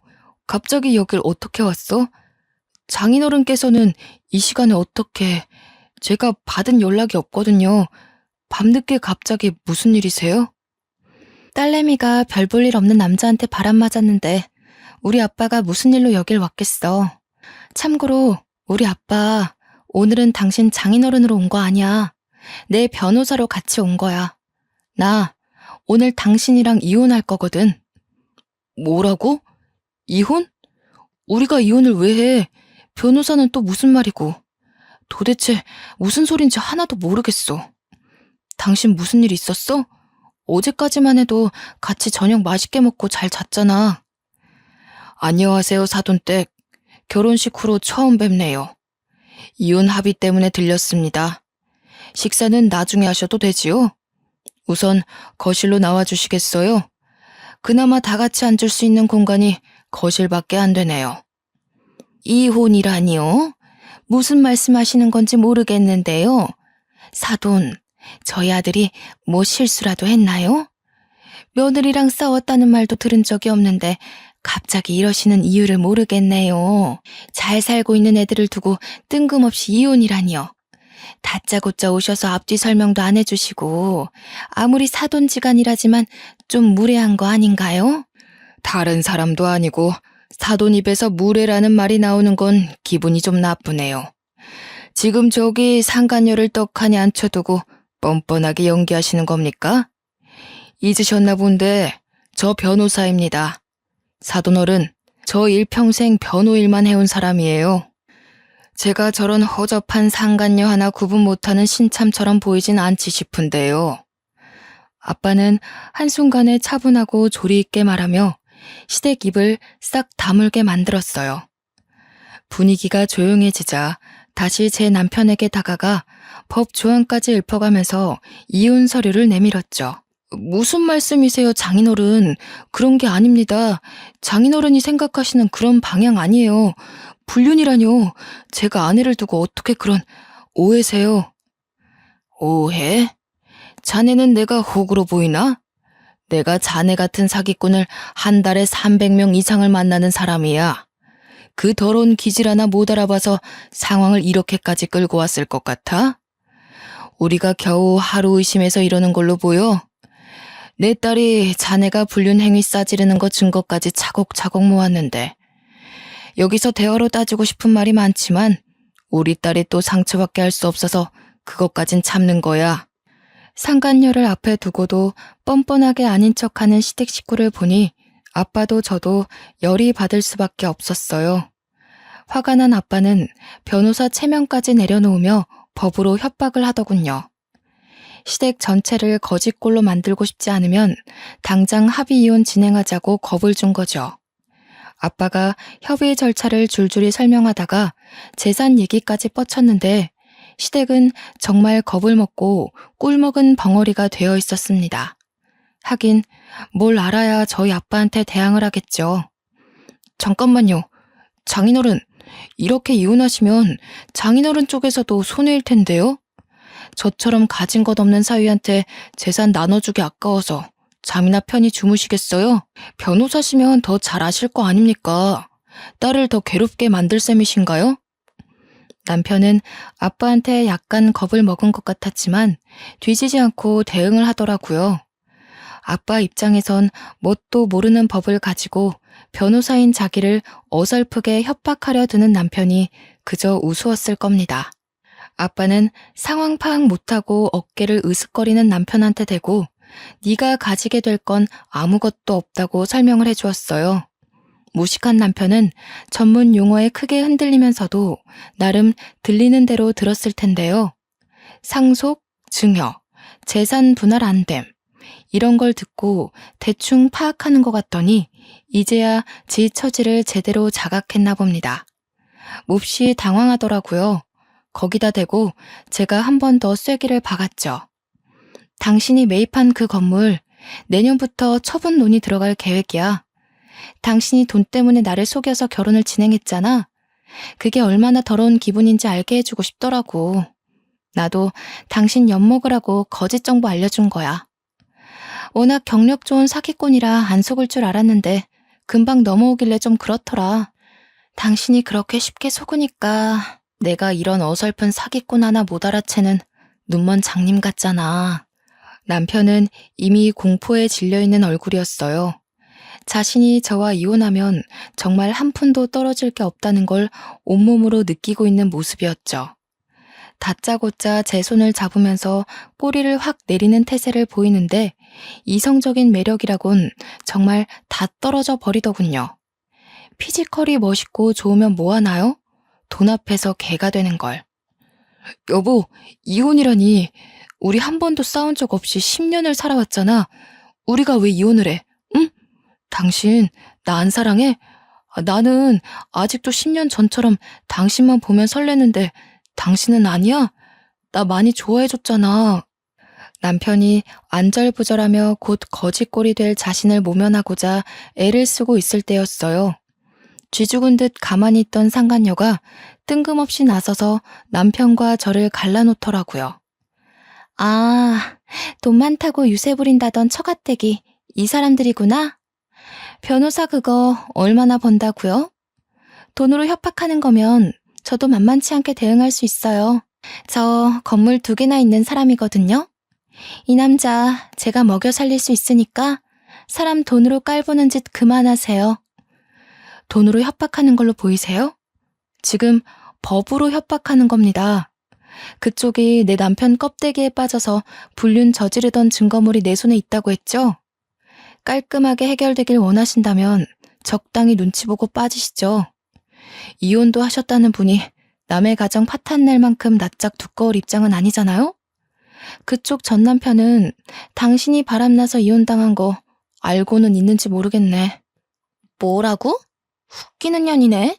갑자기 여길 어떻게 왔어? 장인어른께서는 이 시간에 어떻게... 제가 받은 연락이 없거든요. 밤늦게 갑자기 무슨 일이세요? 딸내미가 별 볼 일 없는 남자한테 바람 맞았는데 우리 아빠가 무슨 일로 여길 왔겠어. 참고로 우리 아빠 오늘은 당신 장인어른으로 온 거 아니야. 내 변호사로 같이 온 거야. 나 오늘 당신이랑 이혼할 거거든. 뭐라고? 이혼? 우리가 이혼을 왜 해? 변호사는 또 무슨 말이고. 도대체 무슨 소린지 하나도 모르겠어. 당신 무슨 일 있었어? 어제까지만 해도 같이 저녁 맛있게 먹고 잘 잤잖아. 안녕하세요, 사돈댁. 결혼식 후로 처음 뵙네요. 이혼 합의 때문에 들렸습니다. 식사는 나중에 하셔도 되지요? 우선 거실로 나와주시겠어요? 그나마 다 같이 앉을 수 있는 공간이 거실밖에 안 되네요. 이혼이라니요? 무슨 말씀하시는 건지 모르겠는데요. 사돈, 저희 아들이 뭐 실수라도 했나요? 며느리랑 싸웠다는 말도 들은 적이 없는데 갑자기 이러시는 이유를 모르겠네요. 잘 살고 있는 애들을 두고 뜬금없이 이혼이라니요. 다짜고짜 오셔서 앞뒤 설명도 안 해주시고 아무리 사돈지간이라지만 좀 무례한 거 아닌가요? 다른 사람도 아니고 사돈 입에서 무례라는 말이 나오는 건 기분이 좀 나쁘네요. 지금 저기 상간녀를 떡하니 앉혀두고 뻔뻔하게 연기하시는 겁니까? 잊으셨나 본데 저 변호사입니다. 사돈어른, 저 일평생 변호 일만 해온 사람이에요. 제가 저런 허접한 상간녀 하나 구분 못하는 신참처럼 보이진 않지 싶은데요. 아빠는 한순간에 차분하고 조리 있게 말하며 시댁 입을 싹 다물게 만들었어요. 분위기가 조용해지자 다시 제 남편에게 다가가 법 조항까지 읊어가면서 이혼 서류를 내밀었죠. 무슨 말씀이세요, 장인어른? 그런 게 아닙니다. 장인어른이 생각하시는 그런 방향 아니에요. 불륜이라뇨. 제가 아내를 두고 어떻게 그런 오해세요? 오해? 자네는 내가 호구로 보이나? 내가 자네 같은 사기꾼을 한 달에 300명 이상을 만나는 사람이야. 그 더러운 기질 하나 못 알아봐서 상황을 이렇게까지 끌고 왔을 것 같아? 우리가 겨우 하루 의심해서 이러는 걸로 보여? 내 딸이 자네가 불륜 행위 싸지르는 거 증거까지 차곡차곡 모았는데 여기서 대화로 따지고 싶은 말이 많지만 우리 딸이 또 상처받게 할 수 없어서 그것까진 참는 거야. 상간녀를 앞에 두고도 뻔뻔하게 아닌 척하는 시댁 식구를 보니 아빠도 저도 열이 받을 수밖에 없었어요. 화가 난 아빠는 변호사 체면까지 내려놓으며 법으로 협박을 하더군요. 시댁 전체를 거짓골로 만들고 싶지 않으면 당장 합의 이혼 진행하자고 겁을 준 거죠. 아빠가 협의 절차를 줄줄이 설명하다가 재산 얘기까지 뻗쳤는데 시댁은 정말 겁을 먹고 꿀먹은 벙어리가 되어 있었습니다. 하긴 뭘 알아야 저희 아빠한테 대항을 하겠죠. 잠깐만요. 장인어른, 이렇게 이혼하시면 장인어른 쪽에서도 손해일 텐데요? 저처럼 가진 것 없는 사위한테 재산 나눠주기 아까워서 잠이나 편히 주무시겠어요? 변호사시면 더 잘 아실 거 아닙니까? 딸을 더 괴롭게 만들 셈이신가요? 남편은 아빠한테 약간 겁을 먹은 것 같았지만 뒤지지 않고 대응을 하더라고요. 아빠 입장에선 뭣도 모르는 법을 가지고 변호사인 자기를 어설프게 협박하려 드는 남편이 그저 우스웠을 겁니다. 아빠는 상황 파악 못하고 어깨를 으쓱거리는 남편한테 대고 네가 가지게 될 건 아무것도 없다고 설명을 해주었어요. 무식한 남편은 전문 용어에 크게 흔들리면서도 나름 들리는 대로 들었을 텐데요. 상속, 증여, 재산 분할 안 됨. 이런 걸 듣고 대충 파악하는 것 같더니 이제야 지 처지를 제대로 자각했나 봅니다. 몹시 당황하더라고요. 거기다 대고 제가 한 번 더 쐐기를 박았죠. 당신이 매입한 그 건물 내년부터 처분론이 들어갈 계획이야. 당신이 돈 때문에 나를 속여서 결혼을 진행했잖아. 그게 얼마나 더러운 기분인지 알게 해주고 싶더라고. 나도 당신 엿먹으라고 거짓 정보 알려준 거야. 워낙 경력 좋은 사기꾼이라 안 속을 줄 알았는데 금방 넘어오길래 좀 그렇더라. 당신이 그렇게 쉽게 속으니까 내가 이런 어설픈 사기꾼 하나 못 알아채는 눈먼 장님 같잖아. 남편은 이미 공포에 질려있는 얼굴이었어요. 자신이 저와 이혼하면 정말 한 푼도 떨어질 게 없다는 걸 온몸으로 느끼고 있는 모습이었죠. 다짜고짜 제 손을 잡으면서 꼬리를 확 내리는 태세를 보이는데 이성적인 매력이라곤 정말 다 떨어져 버리더군요. 피지컬이 멋있고 좋으면 뭐하나요? 돈 앞에서 개가 되는 걸. 여보, 이혼이라니. 우리 한 번도 싸운 적 없이 10년을 살아왔잖아. 우리가 왜 이혼을 해? 응? 당신, 나 안 사랑해? 나는 아직도 10년 전처럼 당신만 보면 설레는데 당신은 아니야? 나 많이 좋아해줬잖아. 남편이 안절부절하며 곧 거짓골이 될 자신을 모면하고자 애를 쓰고 있을 때였어요. 쥐죽은 듯 가만히 있던 상간녀가 뜬금없이 나서서 남편과 저를 갈라놓더라고요. 아, 돈 많다고 유세 부린다던 처가댁이 이 사람들이구나? 변호사 그거 얼마나 번다고요? 돈으로 협박하는 거면 저도 만만치 않게 대응할 수 있어요. 저 건물 2개나 있는 사람이거든요. 이 남자 제가 먹여 살릴 수 있으니까 사람 돈으로 깔보는 짓 그만하세요. 돈으로 협박하는 걸로 보이세요? 지금 법으로 협박하는 겁니다. 그쪽이 내 남편 껍데기에 빠져서 불륜 저지르던 증거물이 내 손에 있다고 했죠? 깔끔하게 해결되길 원하신다면 적당히 눈치 보고 빠지시죠. 이혼도 하셨다는 분이 남의 가정 파탄낼 만큼 낯짝 두꺼울 입장은 아니잖아요? 그쪽 전 남편은 당신이 바람나서 이혼당한 거 알고는 있는지 모르겠네. 뭐라고? 웃기는 년이네.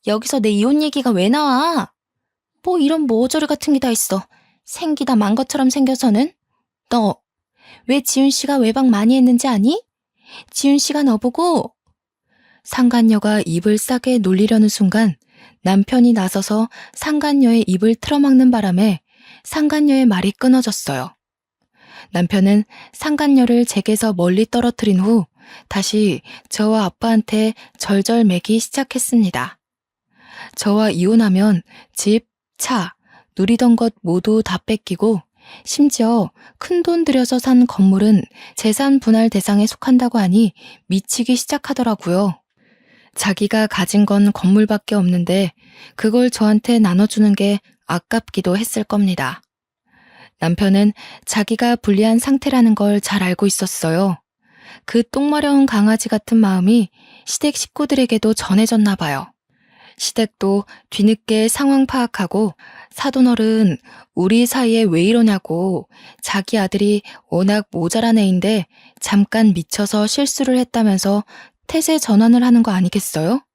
여기서 내 이혼 얘기가 왜 나와? 뭐 이런 모저리 같은 게 다 있어. 생기다 만 것처럼 생겨서는. 너 왜 지훈 씨가 외박 많이 했는지 아니? 지훈 씨가 너보고 상간녀가 입을 싸게 놀리려는 순간 남편이 나서서 상간녀의 입을 틀어막는 바람에 상간녀의 말이 끊어졌어요. 남편은 상간녀를 제게서 멀리 떨어뜨린 후 다시 저와 아빠한테 절절매기 시작했습니다. 저와 이혼하면 집, 차, 누리던 것 모두 다 뺏기고 심지어 큰돈 들여서 산 건물은 재산 분할 대상에 속한다고 하니 미치기 시작하더라고요. 자기가 가진 건 건물밖에 없는데 그걸 저한테 나눠주는 게 아깝기도 했을 겁니다. 남편은 자기가 불리한 상태라는 걸 잘 알고 있었어요. 그 똥마려운 강아지 같은 마음이 시댁 식구들에게도 전해졌나 봐요. 시댁도 뒤늦게 상황 파악하고 사돈어른 우리 사이에 왜 이러냐고 자기 아들이 워낙 모자란 애인데 잠깐 미쳐서 실수를 했다면서 태세 전환을 하는 거 아니겠어요?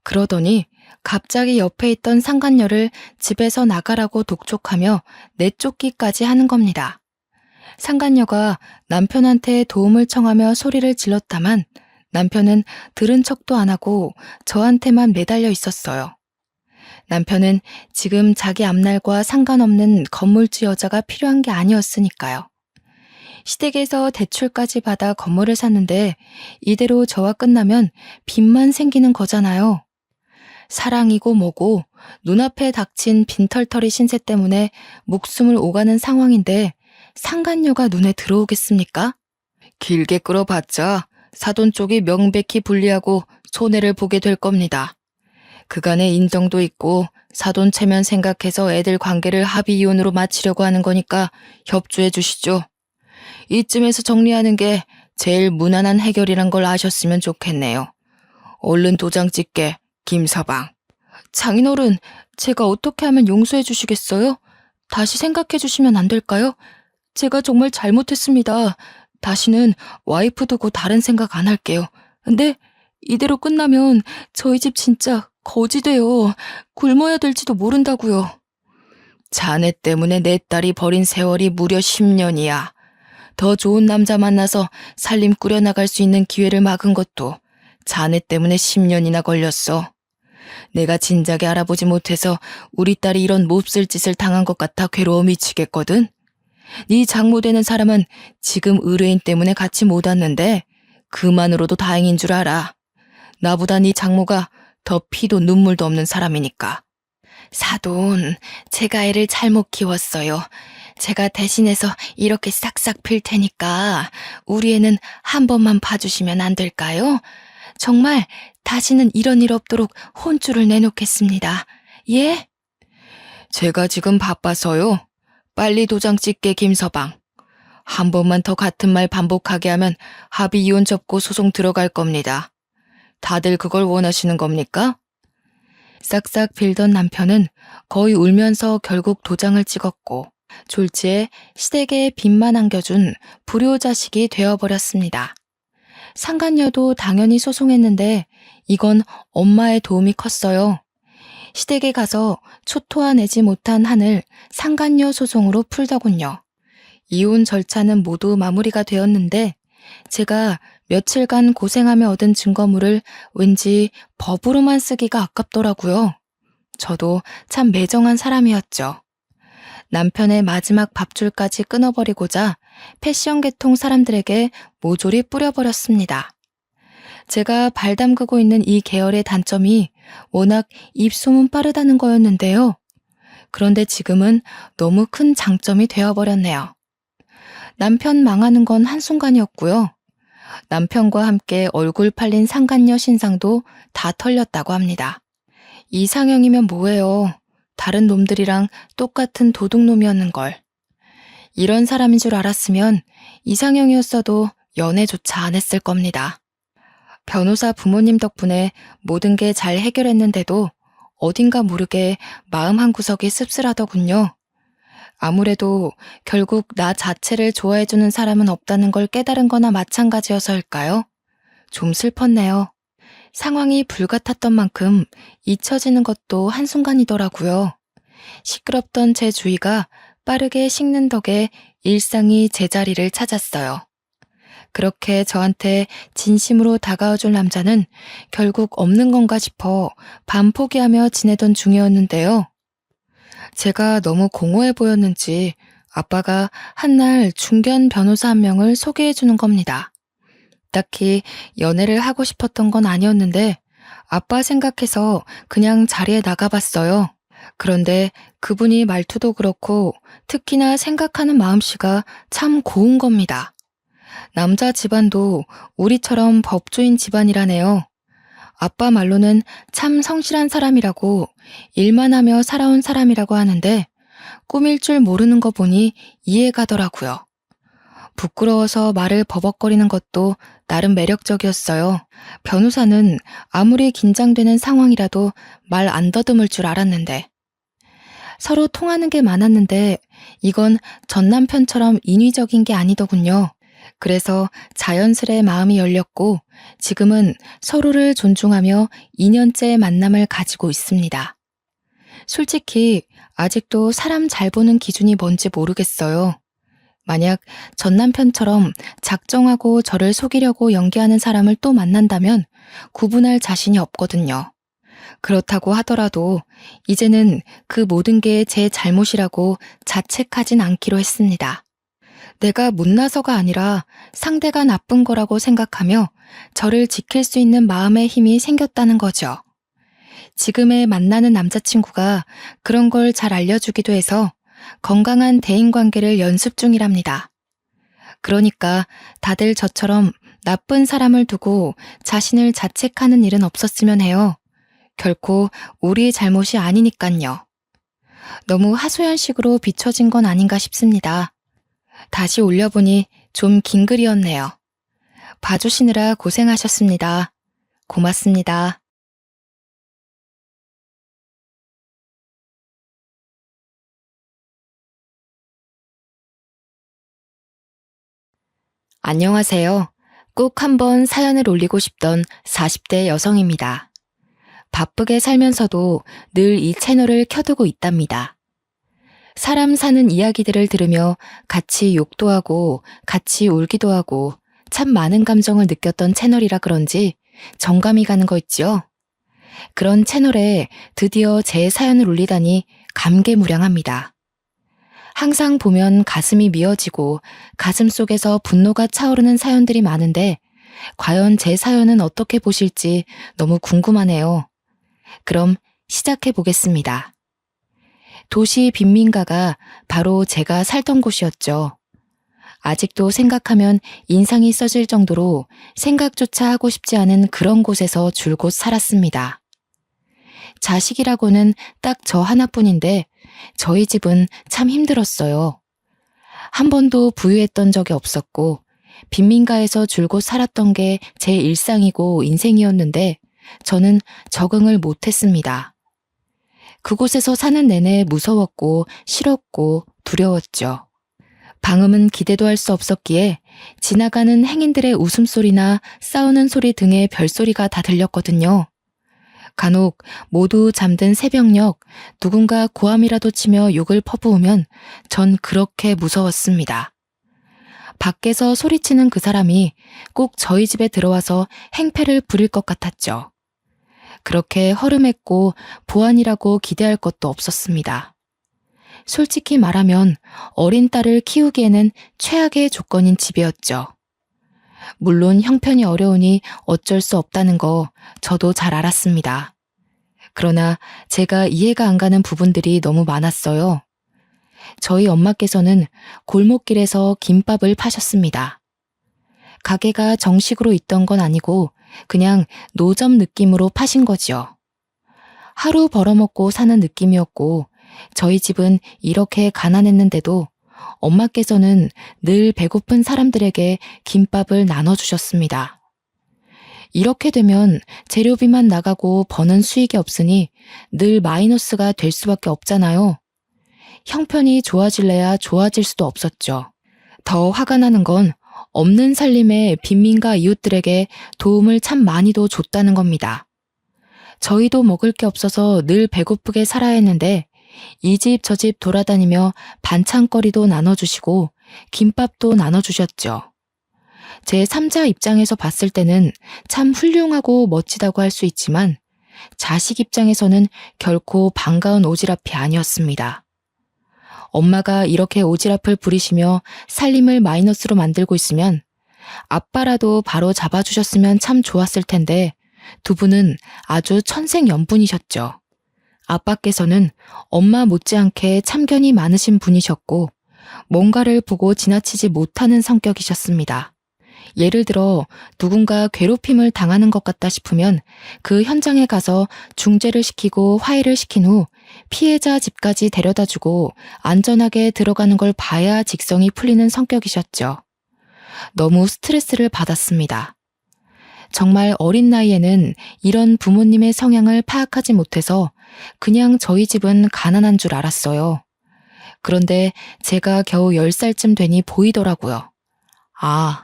그러더니 갑자기 옆에 있던 상간녀를 집에서 나가라고 독촉하며 내쫓기까지 하는 겁니다. 상간녀가 남편한테 도움을 청하며 소리를 질렀다만 남편은 들은 척도 안 하고 저한테만 매달려 있었어요. 남편은 지금 자기 앞날과 상관없는 건물주 여자가 필요한 게 아니었으니까요. 시댁에서 대출까지 받아 건물을 샀는데 이대로 저와 끝나면 빚만 생기는 거잖아요. 사랑이고 뭐고 눈앞에 닥친 빈털터리 신세 때문에 목숨을 오가는 상황인데 상간녀가 눈에 들어오겠습니까? 길게 끌어봤자 사돈 쪽이 명백히 불리하고 손해를 보게 될 겁니다. 그간의 인정도 있고 사돈 체면 생각해서 애들 관계를 합의 이혼으로 마치려고 하는 거니까 협조해 주시죠. 이쯤에서 정리하는 게 제일 무난한 해결이란 걸 아셨으면 좋겠네요. 얼른 도장 찍게, 김서방. 장인어른, 제가 어떻게 하면 용서해 주시겠어요? 다시 생각해 주시면 안 될까요? 제가 정말 잘못했습니다. 다시는 와이프 두고 다른 생각 안 할게요. 근데 이대로 끝나면 저희 집 진짜 거지 돼요. 굶어야 될지도 모른다고요. 자네 때문에 내 딸이 버린 세월이 무려 10년이야. 더 좋은 남자 만나서 살림 꾸려나갈 수 있는 기회를 막은 것도 자네 때문에 10년이나 걸렸어. 내가 진작에 알아보지 못해서 우리 딸이 이런 몹쓸 짓을 당한 것 같아 괴로워 미치겠거든. 네 장모 되는 사람은 지금 의뢰인 때문에 같이 못 왔는데 그만으로도 다행인 줄 알아. 나보다 네 장모가 더 피도 눈물도 없는 사람이니까. 사돈, 제가 애를 잘못 키웠어요. 제가 대신해서 이렇게 싹싹 필 테니까 우리 애는 한 번만 봐주시면 안 될까요? 정말 다시는 이런 일 없도록 혼쭐을 내놓겠습니다. 예? 제가 지금 바빠서요. 빨리 도장 찍게 김서방. 한 번만 더 같은 말 반복하게 하면 합의 이혼 접고 소송 들어갈 겁니다. 다들 그걸 원하시는 겁니까? 싹싹 빌던 남편은 거의 울면서 결국 도장을 찍었고 졸지에 시댁에 빚만 안겨준 불효자식이 되어버렸습니다. 상간녀도 당연히 소송했는데 이건 엄마의 도움이 컸어요. 시댁에 가서 초토화내지 못한 한을 상간녀 소송으로 풀더군요. 이혼 절차는 모두 마무리가 되었는데 제가 며칠간 고생하며 얻은 증거물을 왠지 법으로만 쓰기가 아깝더라고요. 저도 참 매정한 사람이었죠. 남편의 마지막 밥줄까지 끊어버리고자 패션 계통 사람들에게 모조리 뿌려버렸습니다. 제가 발 담그고 있는 이 계열의 단점이 워낙 입소문 빠르다는 거였는데요. 그런데 지금은 너무 큰 장점이 되어버렸네요. 남편 망하는 건 한순간이었고요. 남편과 함께 얼굴 팔린 상간녀 신상도 다 털렸다고 합니다. 이상형이면 뭐예요? 다른 놈들이랑 똑같은 도둑놈이었는걸. 이런 사람인 줄 알았으면 이상형이었어도 연애조차 안 했을 겁니다. 변호사 부모님 덕분에 모든 게 잘 해결했는데도 어딘가 모르게 마음 한구석이 씁쓸하더군요. 아무래도 결국 나 자체를 좋아해주는 사람은 없다는 걸 깨달은 거나 마찬가지여서일까요? 좀 슬펐네요. 상황이 불같았던 만큼 잊혀지는 것도 한순간이더라고요. 시끄럽던 제 주위가 빠르게 식는 덕에 일상이 제자리를 찾았어요. 그렇게 저한테 진심으로 다가와줄 남자는 결국 없는 건가 싶어 반 포기하며 지내던 중이었는데요. 제가 너무 공허해 보였는지 아빠가 한날 중견 변호사 한 명을 소개해 주는 겁니다. 딱히 연애를 하고 싶었던 건 아니었는데 아빠 생각해서 그냥 자리에 나가봤어요. 그런데 그분이 말투도 그렇고 특히나 생각하는 마음씨가 참 고운 겁니다. 남자 집안도 우리처럼 법조인 집안이라네요. 아빠 말로는 참 성실한 사람이라고, 일만 하며 살아온 사람이라고 하는데 꾸밀 줄 모르는 거 보니 이해가더라고요. 부끄러워서 말을 버벅거리는 것도 나름 매력적이었어요. 변호사는 아무리 긴장되는 상황이라도 말 안 더듬을 줄 알았는데. 서로 통하는 게 많았는데 이건 전 남편처럼 인위적인 게 아니더군요. 그래서 자연스레 마음이 열렸고 지금은 서로를 존중하며 2년째 만남을 가지고 있습니다. 솔직히 아직도 사람 잘 보는 기준이 뭔지 모르겠어요. 만약 전 남편처럼 작정하고 저를 속이려고 연기하는 사람을 또 만난다면 구분할 자신이 없거든요. 그렇다고 하더라도 이제는 그 모든 게 제 잘못이라고 자책하진 않기로 했습니다. 내가 못나서가 아니라 상대가 나쁜 거라고 생각하며 저를 지킬 수 있는 마음의 힘이 생겼다는 거죠. 지금의 만나는 남자친구가 그런 걸 잘 알려주기도 해서 건강한 대인관계를 연습 중이랍니다. 그러니까 다들 저처럼 나쁜 사람을 두고 자신을 자책하는 일은 없었으면 해요. 결코 우리의 잘못이 아니니깐요. 너무 하소연식으로 비춰진 건 아닌가 싶습니다. 다시 올려보니 좀 긴 글이었네요. 봐주시느라 고생하셨습니다. 고맙습니다. 안녕하세요. 꼭 한번 사연을 올리고 싶던 40대 여성입니다. 바쁘게 살면서도 늘 이 채널을 켜두고 있답니다. 사람 사는 이야기들을 들으며 같이 욕도 하고 같이 울기도 하고 참 많은 감정을 느꼈던 채널이라 그런지 정감이 가는 거 있죠? 그런 채널에 드디어 제 사연을 올리다니 감개무량합니다. 항상 보면 가슴이 미어지고 가슴 속에서 분노가 차오르는 사연들이 많은데 과연 제 사연은 어떻게 보실지 너무 궁금하네요. 그럼 시작해 보겠습니다. 도시 빈민가가 바로 제가 살던 곳이었죠. 아직도 생각하면 인상이 써질 정도로 생각조차 하고 싶지 않은 그런 곳에서 줄곧 살았습니다. 자식이라고는 딱 저 하나뿐인데 저희 집은 참 힘들었어요. 한 번도 부유했던 적이 없었고 빈민가에서 줄곧 살았던 게 제 일상이고 인생이었는데 저는 적응을 못했습니다. 그곳에서 사는 내내 무서웠고 싫었고 두려웠죠. 방음은 기대도 할 수 없었기에 지나가는 행인들의 웃음소리나 싸우는 소리 등의 별소리가 다 들렸거든요. 간혹 모두 잠든 새벽녘 누군가 고함이라도 치며 욕을 퍼부으면 전 그렇게 무서웠습니다. 밖에서 소리치는 그 사람이 꼭 저희 집에 들어와서 행패를 부릴 것 같았죠. 그렇게 허름했고 보안이라고 기대할 것도 없었습니다. 솔직히 말하면 어린 딸을 키우기에는 최악의 조건인 집이었죠. 물론 형편이 어려우니 어쩔 수 없다는 거 저도 잘 알았습니다. 그러나 제가 이해가 안 가는 부분들이 너무 많았어요. 저희 엄마께서는 골목길에서 김밥을 파셨습니다. 가게가 정식으로 있던 건 아니고 그냥 노점 느낌으로 파신 거지요. 하루 벌어먹고 사는 느낌이었고 저희 집은 이렇게 가난했는데도 엄마께서는 늘 배고픈 사람들에게 김밥을 나눠주셨습니다. 이렇게 되면 재료비만 나가고 버는 수익이 없으니 늘 마이너스가 될 수밖에 없잖아요. 형편이 좋아질래야 좋아질 수도 없었죠. 더 화가 나는 건 없는 살림에 빈민가 이웃들에게 도움을 참 많이도 줬다는 겁니다. 저희도 먹을 게 없어서 늘 배고프게 살아야 했는데 이 집 저 집 돌아다니며 반찬거리도 나눠주시고 김밥도 나눠주셨죠. 제 3자 입장에서 봤을 때는 참 훌륭하고 멋지다고 할 수 있지만 자식 입장에서는 결코 반가운 오지랖이 아니었습니다. 엄마가 이렇게 오지랖을 부리시며 살림을 마이너스로 만들고 있으면 아빠라도 바로 잡아주셨으면 참 좋았을 텐데 두 분은 아주 천생연분이셨죠. 아빠께서는 엄마 못지않게 참견이 많으신 분이셨고 뭔가를 보고 지나치지 못하는 성격이셨습니다. 예를 들어 누군가 괴롭힘을 당하는 것 같다 싶으면 그 현장에 가서 중재를 시키고 화해를 시킨 후 피해자 집까지 데려다주고 안전하게 들어가는 걸 봐야 직성이 풀리는 성격이셨죠. 너무 스트레스를 받았습니다. 정말 어린 나이에는 이런 부모님의 성향을 파악하지 못해서 그냥 저희 집은 가난한 줄 알았어요. 그런데 제가 겨우 10살쯤 되니 보이더라고요. 아,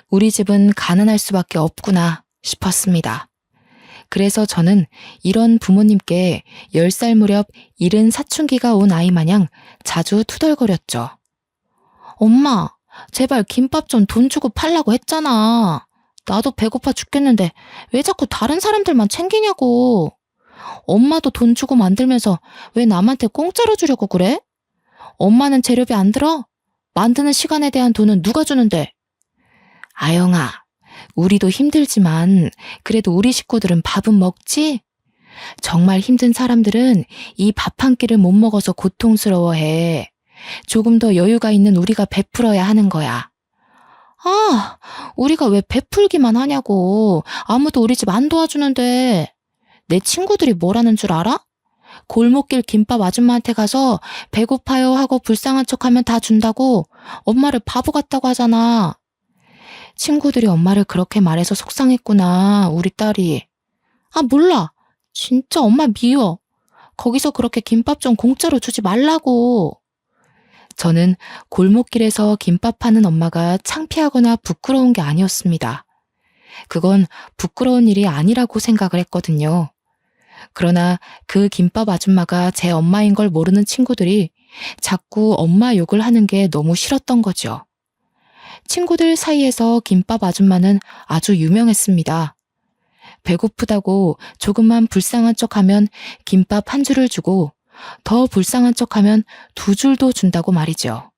우리 집은 가난할 수밖에 없구나 싶었습니다. 그래서 저는 이런 부모님께 10살 무렵 이른 사춘기가 온 아이 마냥 자주 투덜거렸죠. 엄마, 제발 김밥 좀 돈 주고 팔라고 했잖아. 나도 배고파 죽겠는데 왜 자꾸 다른 사람들만 챙기냐고. 엄마도 돈 주고 만들면서 왜 남한테 공짜로 주려고 그래? 엄마는 재료비 안 들어? 만드는 시간에 대한 돈은 누가 주는데? 아영아, 우리도 힘들지만 그래도 우리 식구들은 밥은 먹지? 정말 힘든 사람들은 이 밥 한 끼를 못 먹어서 고통스러워해. 조금 더 여유가 있는 우리가 베풀어야 하는 거야. 아, 우리가 왜 베풀기만 하냐고. 아무도 우리 집 안 도와주는데. 내 친구들이 뭐라는 줄 알아? 골목길 김밥 아줌마한테 가서 배고파요 하고 불쌍한 척하면 다 준다고 엄마를 바보 같다고 하잖아. 친구들이 엄마를 그렇게 말해서 속상했구나, 우리 딸이. 아, 몰라. 진짜 엄마 미워. 거기서 그렇게 김밥 좀 공짜로 주지 말라고. 저는 골목길에서 김밥 파는 엄마가 창피하거나 부끄러운 게 아니었습니다. 그건 부끄러운 일이 아니라고 생각을 했거든요. 그러나 그 김밥 아줌마가 제 엄마인 걸 모르는 친구들이 자꾸 엄마 욕을 하는 게 너무 싫었던 거죠. 친구들 사이에서 김밥 아줌마는 아주 유명했습니다. 배고프다고 조금만 불쌍한 척하면 김밥 한 줄을 주고 더 불쌍한 척하면 2줄도 준다고 말이죠.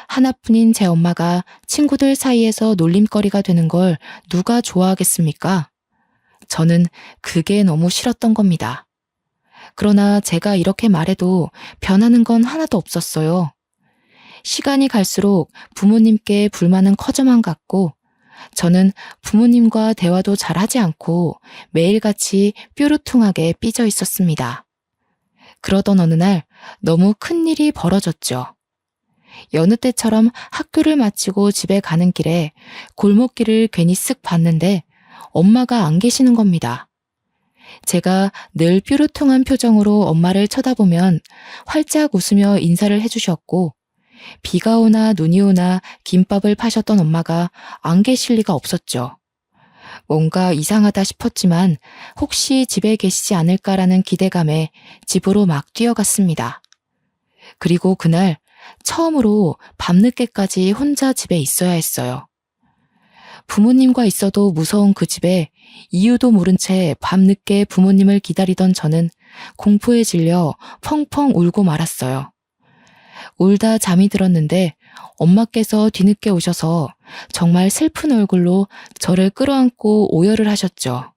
하나뿐인 제 엄마가 친구들 사이에서 놀림거리가 되는 걸 누가 좋아하겠습니까? 저는 그게 너무 싫었던 겁니다. 그러나 제가 이렇게 말해도 변하는 건 하나도 없었어요. 시간이 갈수록 부모님께 불만은 커져만 갔고 저는 부모님과 대화도 잘 하지 않고 매일같이 뾰루퉁하게 삐져 있었습니다. 그러던 어느 날 너무 큰일이 벌어졌죠. 여느 때처럼 학교를 마치고 집에 가는 길에 골목길을 괜히 쓱 봤는데 엄마가 안 계시는 겁니다. 제가 늘 뾰루퉁한 표정으로 엄마를 쳐다보면 활짝 웃으며 인사를 해주셨고 비가 오나 눈이 오나 김밥을 파셨던 엄마가 안 계실 리가 없었죠. 뭔가 이상하다 싶었지만 혹시 집에 계시지 않을까라는 기대감에 집으로 막 뛰어갔습니다. 그리고 그날 처음으로 밤늦게까지 혼자 집에 있어야 했어요. 부모님과 있어도 무서운 그 집에 이유도 모른 채 밤늦게 부모님을 기다리던 저는 공포에 질려 펑펑 울고 말았어요. 울다 잠이 들었는데 엄마께서 뒤늦게 오셔서 정말 슬픈 얼굴로 저를 끌어안고 오열을 하셨죠.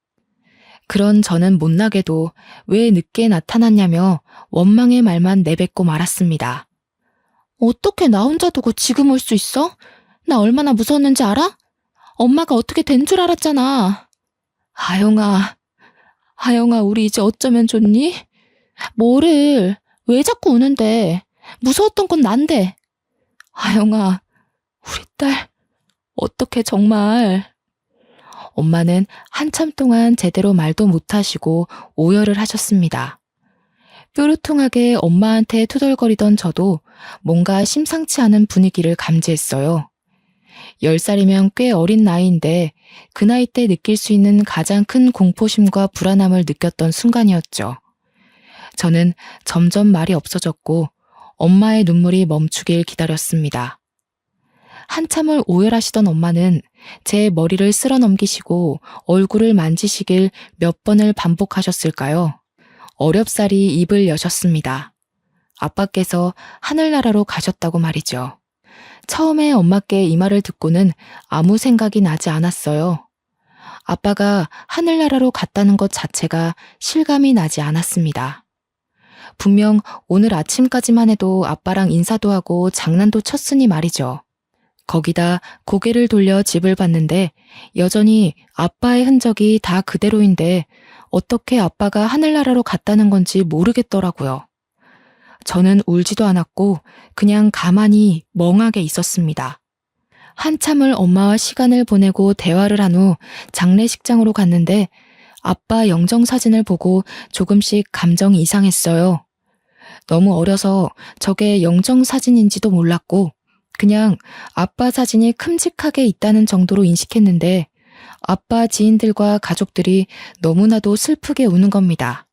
그런 저는 못나게도 왜 늦게 나타났냐며 원망의 말만 내뱉고 말았습니다. 어떻게 나 혼자 두고 지금 올 수 있어? 나 얼마나 무서웠는지 알아? 엄마가 어떻게 된 줄 알았잖아. 아영아, 우리 이제 어쩌면 좋니? 뭐를, 왜 자꾸 우는데? 무서웠던 건 난데. 아영아, 우리 딸, 어떡해 정말. 엄마는 한참 동안 제대로 말도 못하시고 오열을 하셨습니다. 뾰루퉁하게 엄마한테 투덜거리던 저도 뭔가 심상치 않은 분위기를 감지했어요. 10살이면 꽤 어린 나이인데 그 나이 때 느낄 수 있는 가장 큰 공포심과 불안함을 느꼈던 순간이었죠. 저는 점점 말이 없어졌고 엄마의 눈물이 멈추길 기다렸습니다. 한참을 오열하시던 엄마는 제 머리를 쓸어 넘기시고 얼굴을 만지시길 몇 번을 반복하셨을까요? 어렵사리 입을 여셨습니다. 아빠께서 하늘나라로 가셨다고 말이죠. 처음에 엄마께 이 말을 듣고는 아무 생각이 나지 않았어요. 아빠가 하늘나라로 갔다는 것 자체가 실감이 나지 않았습니다. 분명 오늘 아침까지만 해도 아빠랑 인사도 하고 장난도 쳤으니 말이죠. 거기다 고개를 돌려 집을 봤는데 여전히 아빠의 흔적이 다 그대로인데 어떻게 아빠가 하늘나라로 갔다는 건지 모르겠더라고요. 저는 울지도 않았고 그냥 가만히 멍하게 있었습니다. 한참을 엄마와 시간을 보내고 대화를 한 후 장례식장으로 갔는데 아빠 영정사진을 보고 조금씩 감정이 이상했어요. 너무 어려서 저게 영정사진인지도 몰랐고 그냥 아빠 사진이 큼직하게 있다는 정도로 인식했는데 아빠 지인들과 가족들이 너무나도 슬프게 우는 겁니다.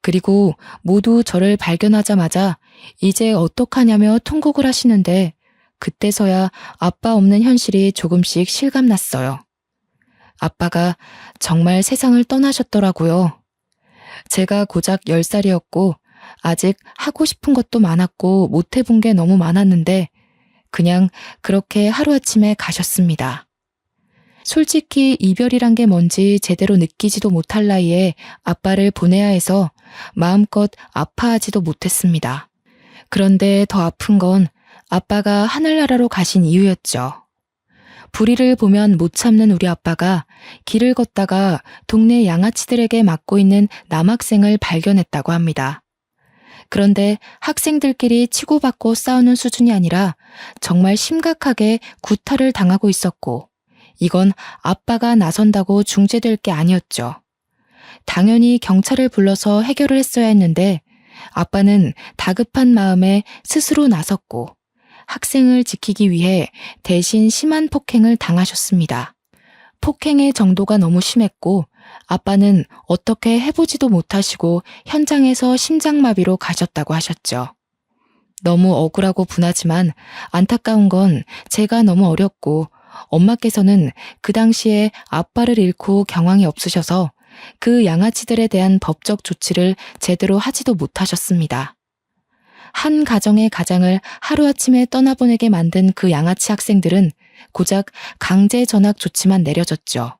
그리고 모두 저를 발견하자마자 이제 어떡하냐며 통곡을 하시는데 그때서야 아빠 없는 현실이 조금씩 실감났어요. 아빠가 정말 세상을 떠나셨더라고요. 제가 고작 10살이었고 아직 하고 싶은 것도 많았고 못 해본 게 너무 많았는데 그냥 그렇게 하루아침에 가셨습니다. 솔직히 이별이란 게 뭔지 제대로 느끼지도 못할 나이에 아빠를 보내야 해서 마음껏 아파하지도 못했습니다. 그런데 더 아픈 건 아빠가 하늘나라로 가신 이유였죠. 불의를 보면 못 참는 우리 아빠가 길을 걷다가 동네 양아치들에게 맞고 있는 남학생을 발견했다고 합니다. 그런데 학생들끼리 치고받고 싸우는 수준이 아니라 정말 심각하게 구타를 당하고 있었고 이건 아빠가 나선다고 중재될 게 아니었죠. 당연히 경찰을 불러서 해결을 했어야 했는데 아빠는 다급한 마음에 스스로 나섰고 학생을 지키기 위해 대신 심한 폭행을 당하셨습니다. 폭행의 정도가 너무 심했고 아빠는 어떻게 해보지도 못하시고 현장에서 심장마비로 가셨다고 하셨죠. 너무 억울하고 분하지만 안타까운 건 제가 너무 어렸고 엄마께서는 그 당시에 아빠를 잃고 경황이 없으셔서 그 양아치들에 대한 법적 조치를 제대로 하지도 못하셨습니다. 한 가정의 가장을 하루아침에 떠나보내게 만든 그 양아치 학생들은 고작 강제 전학 조치만 내려졌죠.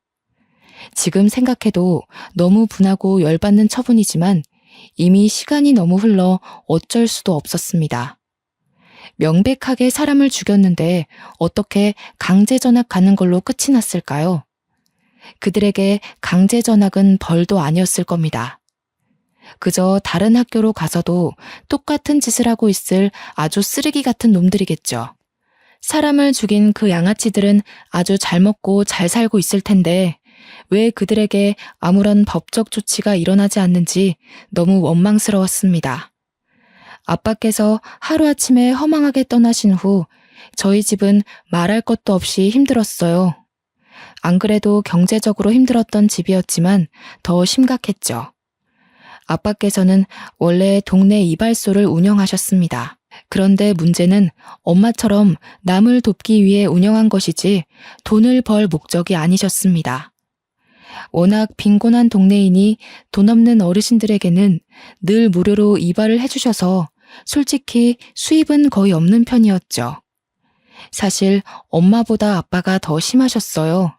지금 생각해도 너무 분하고 열받는 처분이지만 이미 시간이 너무 흘러 어쩔 수도 없었습니다. 명백하게 사람을 죽였는데 어떻게 강제 전학 가는 걸로 끝이 났을까요? 그들에게 강제 전학은 벌도 아니었을 겁니다. 그저 다른 학교로 가서도 똑같은 짓을 하고 있을 아주 쓰레기 같은 놈들이겠죠. 사람을 죽인 그 양아치들은 아주 잘 먹고 잘 살고 있을 텐데 왜 그들에게 아무런 법적 조치가 일어나지 않는지 너무 원망스러웠습니다. 아빠께서 하루아침에 허망하게 떠나신 후 저희 집은 말할 것도 없이 힘들었어요. 안 그래도 경제적으로 힘들었던 집이었지만 더 심각했죠. 아빠께서는 원래 동네 이발소를 운영하셨습니다. 그런데 문제는 엄마처럼 남을 돕기 위해 운영한 것이지 돈을 벌 목적이 아니셨습니다. 워낙 빈곤한 동네이니 돈 없는 어르신들에게는 늘 무료로 이발을 해주셔서 솔직히 수입은 거의 없는 편이었죠. 사실 엄마보다 아빠가 더 심하셨어요.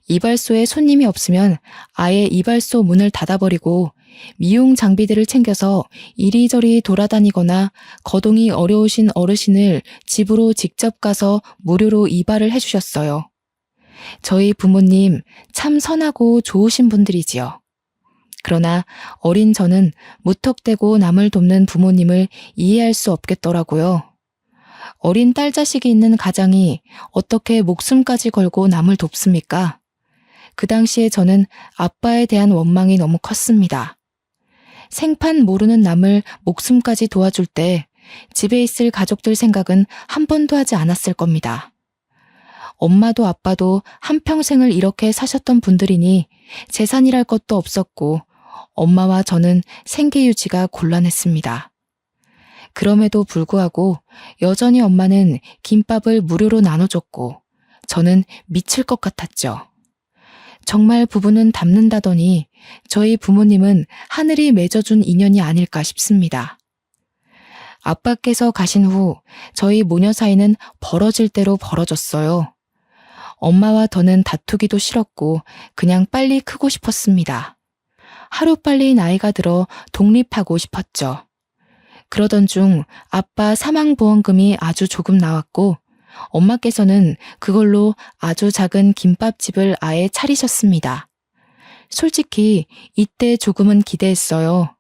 이발소에 손님이 없으면 아예 이발소 문을 닫아버리고 미용 장비들을 챙겨서 이리저리 돌아다니거나 거동이 어려우신 어르신을 집으로 직접 가서 무료로 이발을 해주셨어요. 저희 부모님 참 선하고 좋으신 분들이지요. 그러나 어린 저는 무턱대고 남을 돕는 부모님을 이해할 수 없겠더라고요. 어린 딸 자식이 있는 가장이 어떻게 목숨까지 걸고 남을 돕습니까? 그 당시에 저는 아빠에 대한 원망이 너무 컸습니다. 생판 모르는 남을 목숨까지 도와줄 때 집에 있을 가족들 생각은 한 번도 하지 않았을 겁니다. 엄마도 아빠도 한평생을 이렇게 사셨던 분들이니 재산이랄 것도 없었고 엄마와 저는 생계 유지가 곤란했습니다. 그럼에도 불구하고 여전히 엄마는 김밥을 무료로 나눠줬고 저는 미칠 것 같았죠. 정말 부부는 닮는다더니 저희 부모님은 하늘이 맺어준 인연이 아닐까 싶습니다. 아빠께서 가신 후 저희 모녀 사이는 벌어질 대로 벌어졌어요. 엄마와 더는 다투기도 싫었고 그냥 빨리 크고 싶었습니다. 하루빨리 나이가 들어 독립하고 싶었죠. 그러던 중 아빠 사망보험금이 아주 조금 나왔고 엄마께서는 그걸로 아주 작은 김밥집을 아예 차리셨습니다. 솔직히 이때 조금은 기대했어요.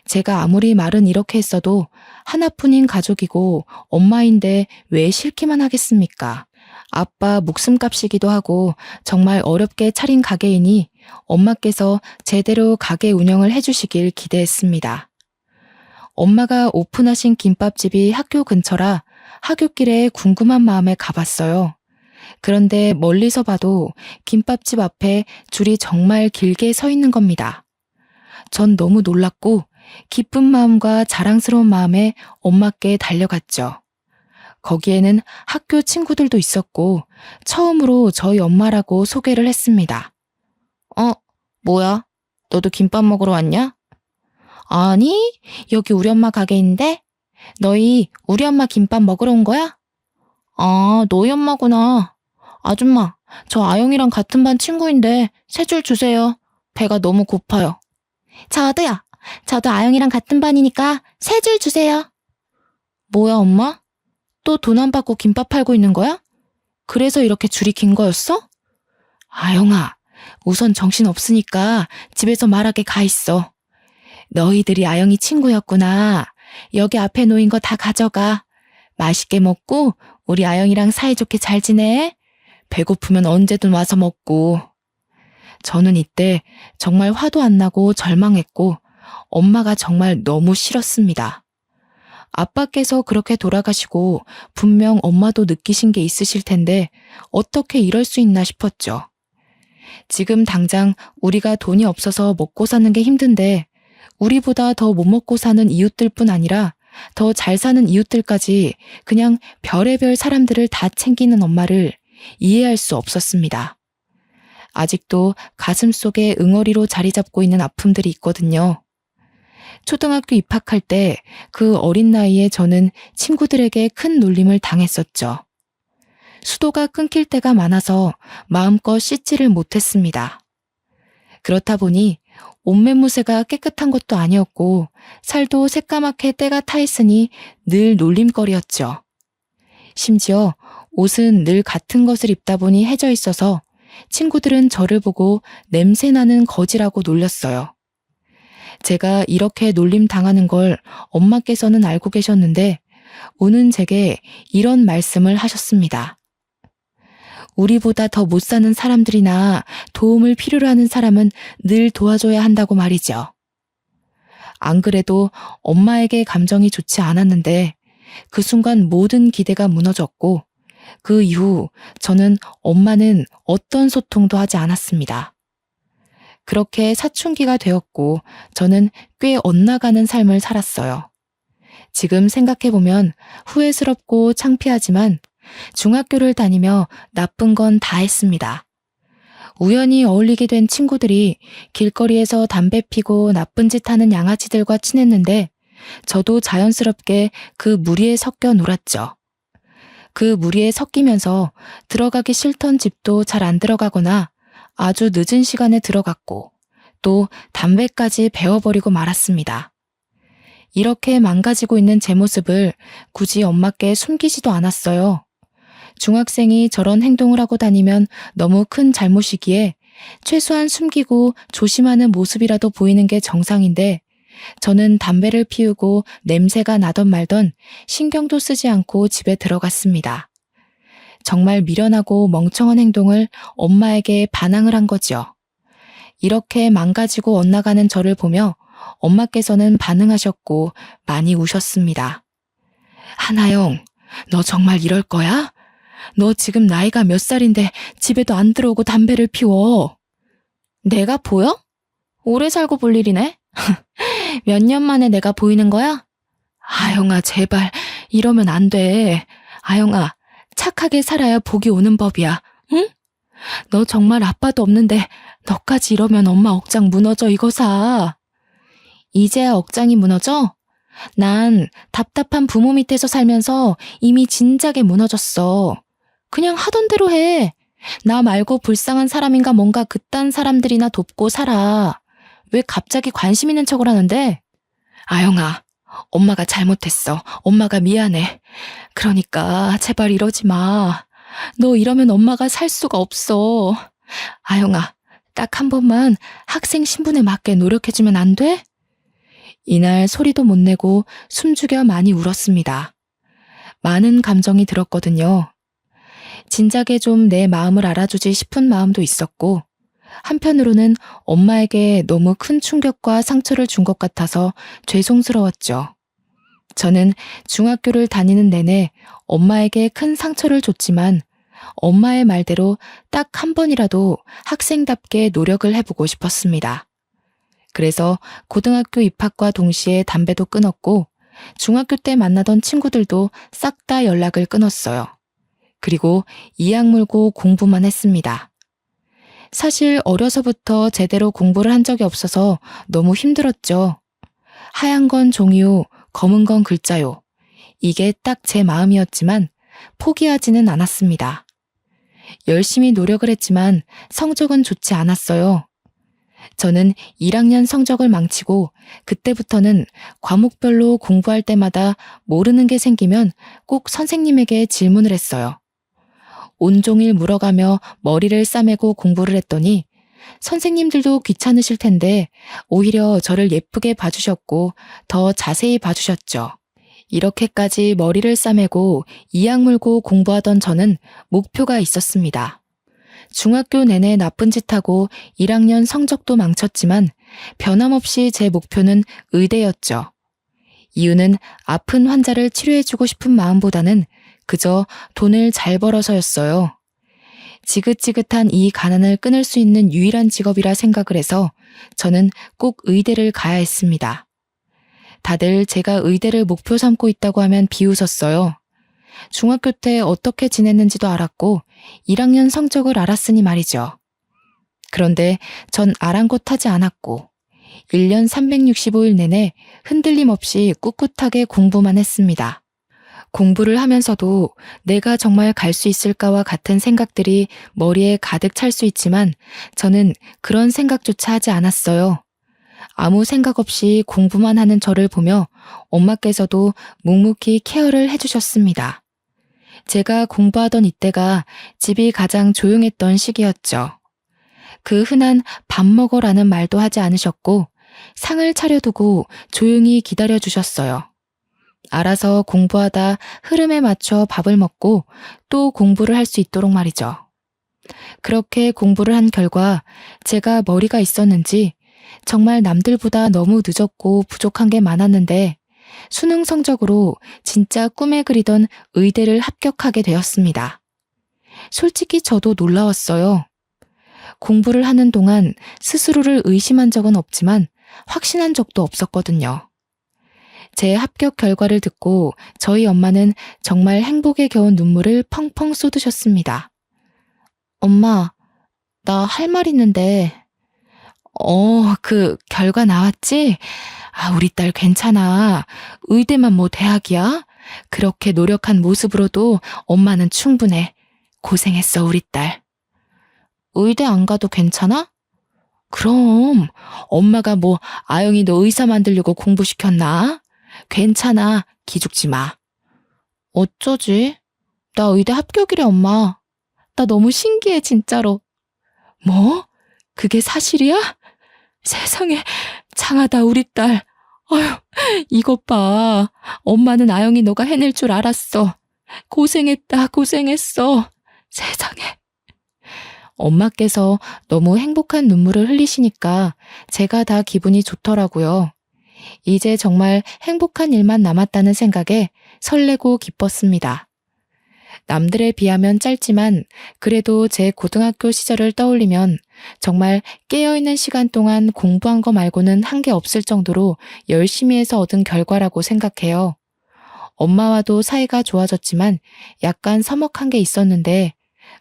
제가 아무리 말은 이렇게 했어도 하나뿐인 가족이고 엄마인데 왜 싫기만 하겠습니까? 아빠 목숨값이기도 하고 정말 어렵게 차린 가게이니 엄마께서 제대로 가게 운영을 해주시길 기대했습니다. 엄마가 오픈하신 김밥집이 학교 근처라 하굣길에 궁금한 마음에 가봤어요. 그런데 멀리서 봐도 김밥집 앞에 줄이 정말 길게 서 있는 겁니다. 전 너무 놀랐고 기쁜 마음과 자랑스러운 마음에 엄마께 달려갔죠. 거기에는 학교 친구들도 있었고 처음으로 저희 엄마라고 소개를 했습니다. 뭐야? 너도 김밥 먹으러 왔냐? 아니, 여기 우리 엄마 가게인데? 너희 우리 엄마 김밥 먹으러 온 거야? 아, 너희 엄마구나. 아줌마, 저 아영이랑 같은 반 친구인데 세 줄 주세요. 배가 너무 고파요. 저도요. 저도 아영이랑 같은 반이니까 세 줄 주세요. 뭐야, 엄마? 또 돈 안 받고 김밥 팔고 있는 거야? 그래서 이렇게 줄이 긴 거였어? 아영아, 우선 정신 없으니까 집에서 말하게 가 있어. 너희들이 아영이 친구였구나. 여기 앞에 놓인 거 다 가져가. 맛있게 먹고 우리 아영이랑 사이좋게 잘 지내. 배고프면 언제든 와서 먹고. 저는 이때 정말 화도 안 나고 절망했고 엄마가 정말 너무 싫었습니다. 아빠께서 그렇게 돌아가시고 분명 엄마도 느끼신 게 있으실 텐데 어떻게 이럴 수 있나 싶었죠. 지금 당장 우리가 돈이 없어서 먹고 사는 게 힘든데 우리보다 더 못 먹고 사는 이웃들뿐 아니라 더 잘 사는 이웃들까지 그냥 별의별 사람들을 다 챙기는 엄마를 이해할 수 없었습니다. 아직도 가슴속에 응어리로 자리 잡고 있는 아픔들이 있거든요. 초등학교 입학할 때 그 어린 나이에 저는 친구들에게 큰 놀림을 당했었죠. 수도가 끊길 때가 많아서 마음껏 씻지를 못했습니다. 그렇다 보니 옷매무새가 깨끗한 것도 아니었고 살도 새까맣게 때가 타 있으니 늘 놀림거리였죠. 심지어 옷은 늘 같은 것을 입다 보니 해져 있어서 친구들은 저를 보고 냄새나는 거지라고 놀렸어요. 제가 이렇게 놀림 당하는 걸 엄마께서는 알고 계셨는데 우는 제게 이런 말씀을 하셨습니다. 우리보다 더 못 사는 사람들이나 도움을 필요로 하는 사람은 늘 도와줘야 한다고 말이죠. 안 그래도 엄마에게 감정이 좋지 않았는데 그 순간 모든 기대가 무너졌고 그 이후 저는 엄마는 어떤 소통도 하지 않았습니다. 그렇게 사춘기가 되었고 저는 꽤 엇나가는 삶을 살았어요. 지금 생각해보면 후회스럽고 창피하지만 중학교를 다니며 나쁜 건 다 했습니다. 우연히 어울리게 된 친구들이 길거리에서 담배 피고 나쁜 짓 하는 양아치들과 친했는데 저도 자연스럽게 그 무리에 섞여 놀았죠. 그 무리에 섞이면서 들어가기 싫던 집도 잘 안 들어가거나 아주 늦은 시간에 들어갔고 또 담배까지 배워버리고 말았습니다. 이렇게 망가지고 있는 제 모습을 굳이 엄마께 숨기지도 않았어요. 중학생이 저런 행동을 하고 다니면 너무 큰 잘못이기에 최소한 숨기고 조심하는 모습이라도 보이는 게 정상인데 저는 담배를 피우고 냄새가 나던 말던 신경도 쓰지 않고 집에 들어갔습니다. 정말 미련하고 멍청한 행동을 엄마에게 반항을 한 거죠. 이렇게 망가지고 엇나가는 저를 보며 엄마께서는 반응하셨고 많이 우셨습니다. 하나영, 너 정말 이럴 거야? 너 지금 나이가 몇 살인데 집에도 안 들어오고 담배를 피워. 내가 보여? 오래 살고 볼 일이네. 몇 년 만에 내가 보이는 거야? 아영아, 제발 이러면 안 돼. 아영아, 착하게 살아야 복이 오는 법이야. 응? 너 정말 아빠도 없는데 너까지 이러면 엄마 억장 무너져 이거사. 이제야 억장이 무너져? 난 답답한 부모 밑에서 살면서 이미 진작에 무너졌어. 그냥 하던 대로 해. 나 말고 불쌍한 사람인가 뭔가 그딴 사람들이나 돕고 살아. 왜 갑자기 관심 있는 척을 하는데? 아영아, 엄마가 잘못했어. 엄마가 미안해. 그러니까 제발 이러지 마. 너 이러면 엄마가 살 수가 없어. 아영아, 딱 한 번만 학생 신분에 맞게 노력해주면 안 돼? 이날 소리도 못 내고 숨죽여 많이 울었습니다. 많은 감정이 들었거든요. 진작에 좀 내 마음을 알아주지 싶은 마음도 있었고, 한편으로는 엄마에게 너무 큰 충격과 상처를 준 것 같아서 죄송스러웠죠. 저는 중학교를 다니는 내내 엄마에게 큰 상처를 줬지만 엄마의 말대로 딱 한 번이라도 학생답게 노력을 해보고 싶었습니다. 그래서 고등학교 입학과 동시에 담배도 끊었고 중학교 때 만나던 친구들도 싹 다 연락을 끊었어요. 그리고 이악 물고 공부만 했습니다. 사실 어려서부터 제대로 공부를 한 적이 없어서 너무 힘들었죠. 하얀 건 종이요, 검은 건 글자요. 이게 딱 제 마음이었지만 포기하지는 않았습니다. 열심히 노력을 했지만 성적은 좋지 않았어요. 저는 1학년 성적을 망치고 그때부터는 과목별로 공부할 때마다 모르는 게 생기면 꼭 선생님에게 질문을 했어요. 온종일 물어가며 머리를 싸매고 공부를 했더니 선생님들도 귀찮으실 텐데 오히려 저를 예쁘게 봐주셨고 더 자세히 봐주셨죠. 이렇게까지 머리를 싸매고 이악 물고 공부하던 저는 목표가 있었습니다. 중학교 내내 나쁜 짓 하고 1학년 성적도 망쳤지만 변함없이 제 목표는 의대였죠. 이유는 아픈 환자를 치료해주고 싶은 마음보다는 그저 돈을 잘 벌어서였어요. 지긋지긋한 이 가난을 끊을 수 있는 유일한 직업이라 생각을 해서 저는 꼭 의대를 가야 했습니다. 다들 제가 의대를 목표 삼고 있다고 하면 비웃었어요. 중학교 때 어떻게 지냈는지도 알았고 1학년 성적을 알았으니 말이죠. 그런데 전 아랑곳하지 않았고 1년 365일 내내 흔들림 없이 꿋꿋하게 공부만 했습니다. 공부를 하면서도 내가 정말 갈 수 있을까와 같은 생각들이 머리에 가득 찰 수 있지만 저는 그런 생각조차 하지 않았어요. 아무 생각 없이 공부만 하는 저를 보며 엄마께서도 묵묵히 케어를 해주셨습니다. 제가 공부하던 이때가 집이 가장 조용했던 시기였죠. 그 흔한 밥 먹어라는 말도 하지 않으셨고 상을 차려두고 조용히 기다려주셨어요. 알아서 공부하다 흐름에 맞춰 밥을 먹고 또 공부를 할 수 있도록 말이죠. 그렇게 공부를 한 결과 제가 머리가 있었는지 정말 남들보다 너무 늦었고 부족한 게 많았는데 수능 성적으로 진짜 꿈에 그리던 의대를 합격하게 되었습니다. 솔직히 저도 놀라웠어요. 공부를 하는 동안 스스로를 의심한 적은 없지만 확신한 적도 없었거든요. 제 합격 결과를 듣고 저희 엄마는 정말 행복에 겨운 눈물을 펑펑 쏟으셨습니다. 엄마, 나 할 말 있는데. 그 결과 나왔지? 우리 딸 괜찮아. 의대만 뭐 대학이야? 그렇게 노력한 모습으로도 엄마는 충분해. 고생했어, 우리 딸. 의대 안 가도 괜찮아? 그럼 엄마가 뭐 아영이 너 의사 만들려고 공부시켰나? 괜찮아, 기죽지 마. 어쩌지? 나 의대 합격이래, 엄마. 나 너무 신기해, 진짜로. 뭐? 그게 사실이야? 세상에, 장하다, 우리 딸. 어휴, 이것 봐. 엄마는 아영이 너가 해낼 줄 알았어. 고생했다, 고생했어. 세상에. 엄마께서 너무 행복한 눈물을 흘리시니까 제가 다 기분이 좋더라고요. 이제 정말 행복한 일만 남았다는 생각에 설레고 기뻤습니다. 남들에 비하면 짧지만 그래도 제 고등학교 시절을 떠올리면 정말 깨어있는 시간 동안 공부한 거 말고는 한 게 없을 정도로 열심히 해서 얻은 결과라고 생각해요. 엄마와도 사이가 좋아졌지만 약간 서먹한 게 있었는데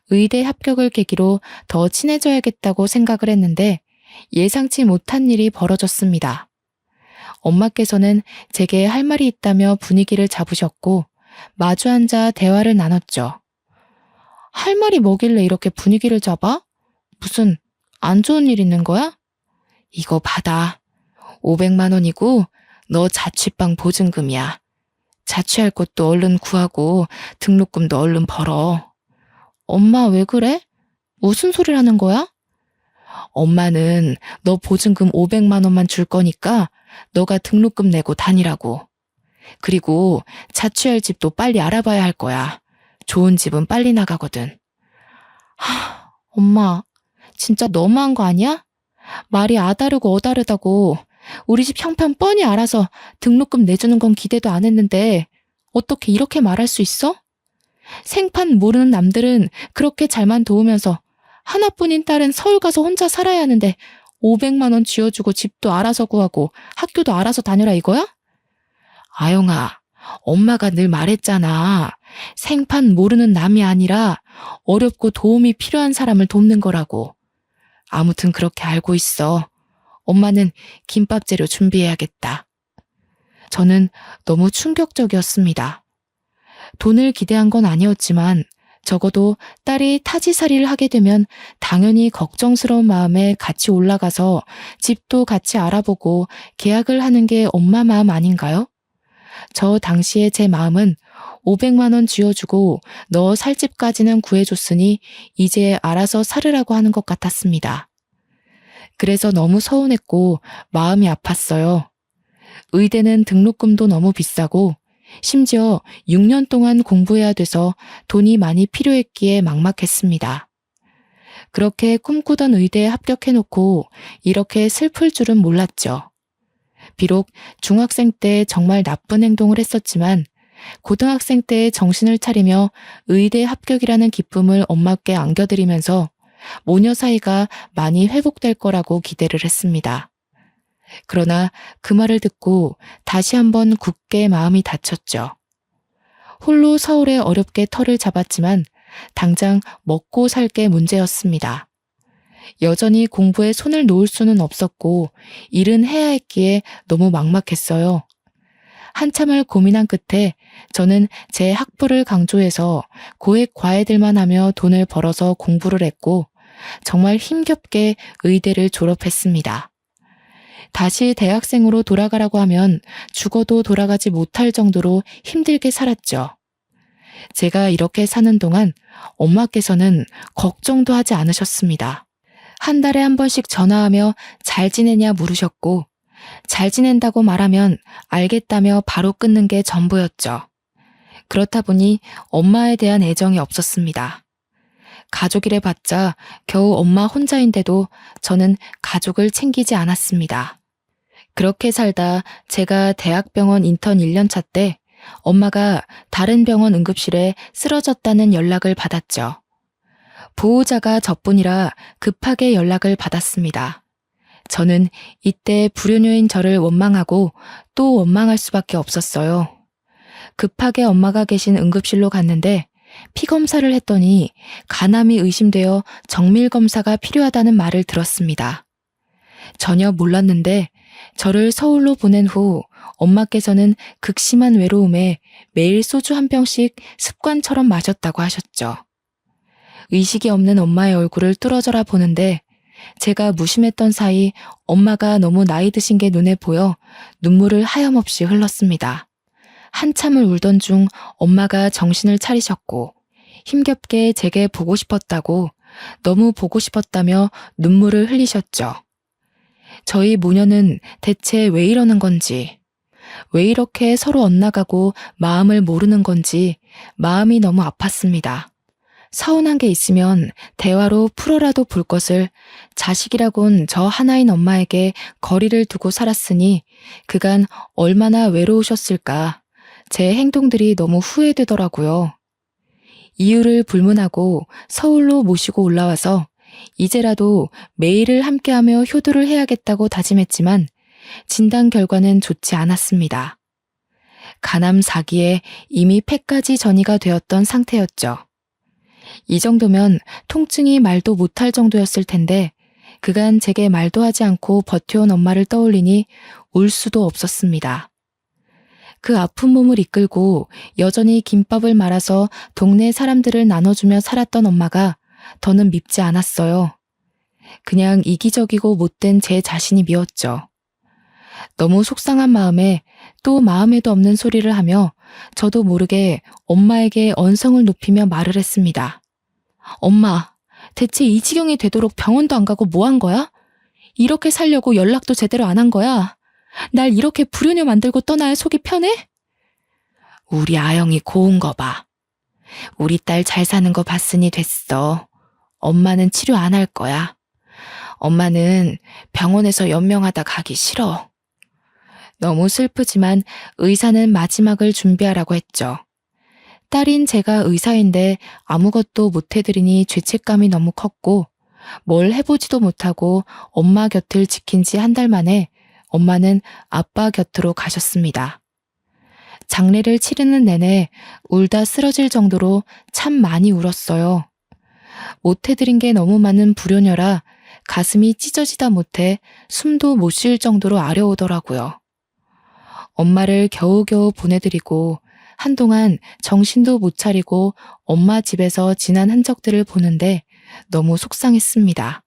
의대 합격을 계기로 더 친해져야겠다고 생각을 했는데 예상치 못한 일이 벌어졌습니다. 엄마께서는 제게 할 말이 있다며 분위기를 잡으셨고 마주 앉아 대화를 나눴죠. 할 말이 뭐길래 이렇게 분위기를 잡아? 무슨 안 좋은 일 있는 거야? 이거 받아. 500만 원이고 너 자취방 보증금이야. 자취할 곳도 얼른 구하고 등록금도 얼른 벌어. 엄마 왜 그래? 무슨 소리를 하는 거야? 엄마는 너 보증금 500만 원만 줄 거니까 너가 등록금 내고 다니라고. 그리고 자취할 집도 빨리 알아봐야 할 거야. 좋은 집은 빨리 나가거든. 엄마, 진짜 너무한 거 아니야? 말이 아다르고 어다르다고. 우리 집 형편 뻔히 알아서 등록금 내주는 건 기대도 안 했는데 어떻게 이렇게 말할 수 있어? 생판 모르는 남들은 그렇게 잘만 도우면서 하나뿐인 딸은 서울 가서 혼자 살아야 하는데 500만 원 쥐어주고 집도 알아서 구하고 학교도 알아서 다녀라 이거야? 아영아, 엄마가 늘 말했잖아. 생판 모르는 남이 아니라 어렵고 도움이 필요한 사람을 돕는 거라고. 아무튼 그렇게 알고 있어. 엄마는 김밥 재료 준비해야겠다. 저는 너무 충격적이었습니다. 돈을 기대한 건 아니었지만 적어도 딸이 타지살이를 하게 되면 당연히 걱정스러운 마음에 같이 올라가서 집도 같이 알아보고 계약을 하는 게 엄마 마음 아닌가요? 저 당시에 제 마음은 500만 원 쥐어주고 너 살 집까지는 구해줬으니 이제 알아서 살으라고 하는 것 같았습니다. 그래서 너무 서운했고 마음이 아팠어요. 의대는 등록금도 너무 비싸고 심지어 6년 동안 공부해야 돼서 돈이 많이 필요했기에 막막했습니다. 그렇게 꿈꾸던 의대에 합격해놓고 이렇게 슬플 줄은 몰랐죠. 비록 중학생 때 정말 나쁜 행동을 했었지만 고등학생 때 정신을 차리며 의대 합격이라는 기쁨을 엄마께 안겨드리면서 모녀 사이가 많이 회복될 거라고 기대를 했습니다. 그러나 그 말을 듣고 다시 한번 굳게 마음이 다쳤죠. 홀로 서울에 어렵게 터를 잡았지만 당장 먹고 살 게 문제였습니다. 여전히 공부에 손을 놓을 수는 없었고 일은 해야 했기에 너무 막막했어요. 한참을 고민한 끝에 저는 제 학부를 강조해서 고액 과외들만 하며 돈을 벌어서 공부를 했고 정말 힘겹게 의대를 졸업했습니다. 다시 대학생으로 돌아가라고 하면 죽어도 돌아가지 못할 정도로 힘들게 살았죠. 제가 이렇게 사는 동안 엄마께서는 걱정도 하지 않으셨습니다. 한 달에 한 번씩 전화하며 잘 지내냐 물으셨고 잘 지낸다고 말하면 알겠다며 바로 끊는 게 전부였죠. 그렇다 보니 엄마에 대한 애정이 없었습니다. 가족이래 봤자 겨우 엄마 혼자인데도 저는 가족을 챙기지 않았습니다. 그렇게 살다 제가 대학병원 인턴 1년차 때 엄마가 다른 병원 응급실에 쓰러졌다는 연락을 받았죠. 보호자가 저뿐이라 급하게 연락을 받았습니다. 저는 이때 불효녀인 저를 원망하고 또 원망할 수밖에 없었어요. 급하게 엄마가 계신 응급실로 갔는데 피검사를 했더니 간암이 의심되어 정밀검사가 필요하다는 말을 들었습니다. 전혀 몰랐는데 저를 서울로 보낸 후 엄마께서는 극심한 외로움에 매일 소주 한 병씩 습관처럼 마셨다고 하셨죠. 의식이 없는 엄마의 얼굴을 뚫어져라 보는데 제가 무심했던 사이 엄마가 너무 나이 드신 게 눈에 보여 눈물을 하염없이 흘렀습니다. 한참을 울던 중 엄마가 정신을 차리셨고 힘겹게 제게 보고 싶었다고 너무 보고 싶었다며 눈물을 흘리셨죠. 저희 모녀는 대체 왜 이러는 건지, 왜 이렇게 서로 엇나가고 마음을 모르는 건지 마음이 너무 아팠습니다. 서운한 게 있으면 대화로 풀어라도 볼 것을 자식이라곤 저 하나인 엄마에게 거리를 두고 살았으니 그간 얼마나 외로우셨을까. 제 행동들이 너무 후회되더라고요. 이유를 불문하고 서울로 모시고 올라와서 이제라도 매일을 함께하며 효도를 해야겠다고 다짐했지만 진단 결과는 좋지 않았습니다. 간암 4기에 이미 폐까지 전이가 되었던 상태였죠. 이 정도면 통증이 말도 못할 정도였을 텐데 그간 제게 말도 하지 않고 버텨온 엄마를 떠올리니 울 수도 없었습니다. 그 아픈 몸을 이끌고 여전히 김밥을 말아서 동네 사람들을 나눠주며 살았던 엄마가 더는 밉지 않았어요. 그냥 이기적이고 못된 제 자신이 미웠죠. 너무 속상한 마음에 또 마음에도 없는 소리를 하며 저도 모르게 엄마에게 언성을 높이며 말을 했습니다. 엄마, 대체 이 지경이 되도록 병원도 안 가고 뭐 한 거야? 이렇게 살려고 연락도 제대로 안 한 거야? 날 이렇게 불효녀 만들고 떠나야 속이 편해? 우리 아영이 고운 거 봐. 우리 딸 잘 사는 거 봤으니 됐어. 엄마는 치료 안 할 거야. 엄마는 병원에서 연명하다 가기 싫어. 너무 슬프지만 의사는 마지막을 준비하라고 했죠. 딸인 제가 의사인데 아무것도 못 해드리니 죄책감이 너무 컸고 뭘 해보지도 못하고 엄마 곁을 지킨 지 한 달 만에 엄마는 아빠 곁으로 가셨습니다. 장례를 치르는 내내 울다 쓰러질 정도로 참 많이 울었어요. 못 해드린 게 너무 많은 불효녀라 가슴이 찢어지다 못해 숨도 못 쉴 정도로 아려오더라고요. 엄마를 겨우겨우 보내드리고 한동안 정신도 못 차리고 엄마 집에서 지난 흔적들을 보는데 너무 속상했습니다.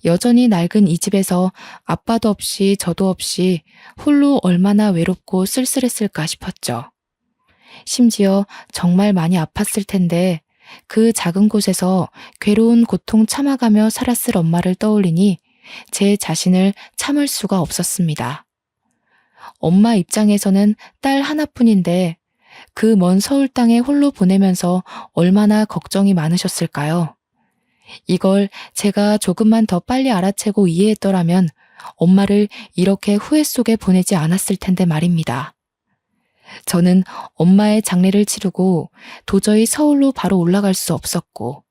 여전히 낡은 이 집에서 아빠도 없이 저도 없이 홀로 얼마나 외롭고 쓸쓸했을까 싶었죠. 심지어 정말 많이 아팠을 텐데 그 작은 곳에서 괴로운 고통 참아가며 살았을 엄마를 떠올리니 제 자신을 참을 수가 없었습니다. 엄마 입장에서는 딸 하나뿐인데 그 먼 서울 땅에 홀로 보내면서 얼마나 걱정이 많으셨을까요? 이걸 제가 조금만 더 빨리 알아채고 이해했더라면 엄마를 이렇게 후회 속에 보내지 않았을 텐데 말입니다. 저는 엄마의 장례를 치르고 도저히 서울로 바로 올라갈 수 없었고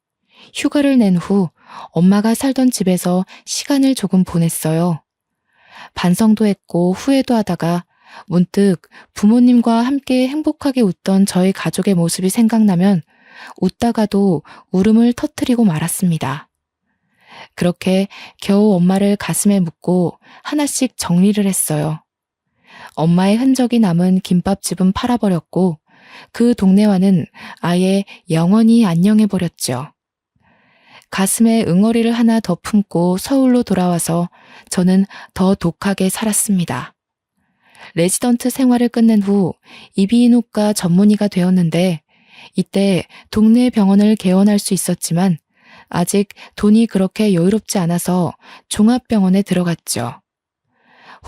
휴가를 낸 후 엄마가 살던 집에서 시간을 조금 보냈어요. 반성도 했고 후회도 하다가 문득 부모님과 함께 행복하게 웃던 저희 가족의 모습이 생각나면 웃다가도 울음을 터뜨리고 말았습니다. 그렇게 겨우 엄마를 가슴에 묻고 하나씩 정리를 했어요. 엄마의 흔적이 남은 김밥집은 팔아버렸고 그 동네와는 아예 영원히 안녕해버렸죠. 가슴에 응어리를 하나 더 품고 서울로 돌아와서 저는 더 독하게 살았습니다. 레지던트 생활을 끝낸 후 이비인후과 전문의가 되었는데 이때 동네 병원을 개원할 수 있었지만 아직 돈이 그렇게 여유롭지 않아서 종합병원에 들어갔죠.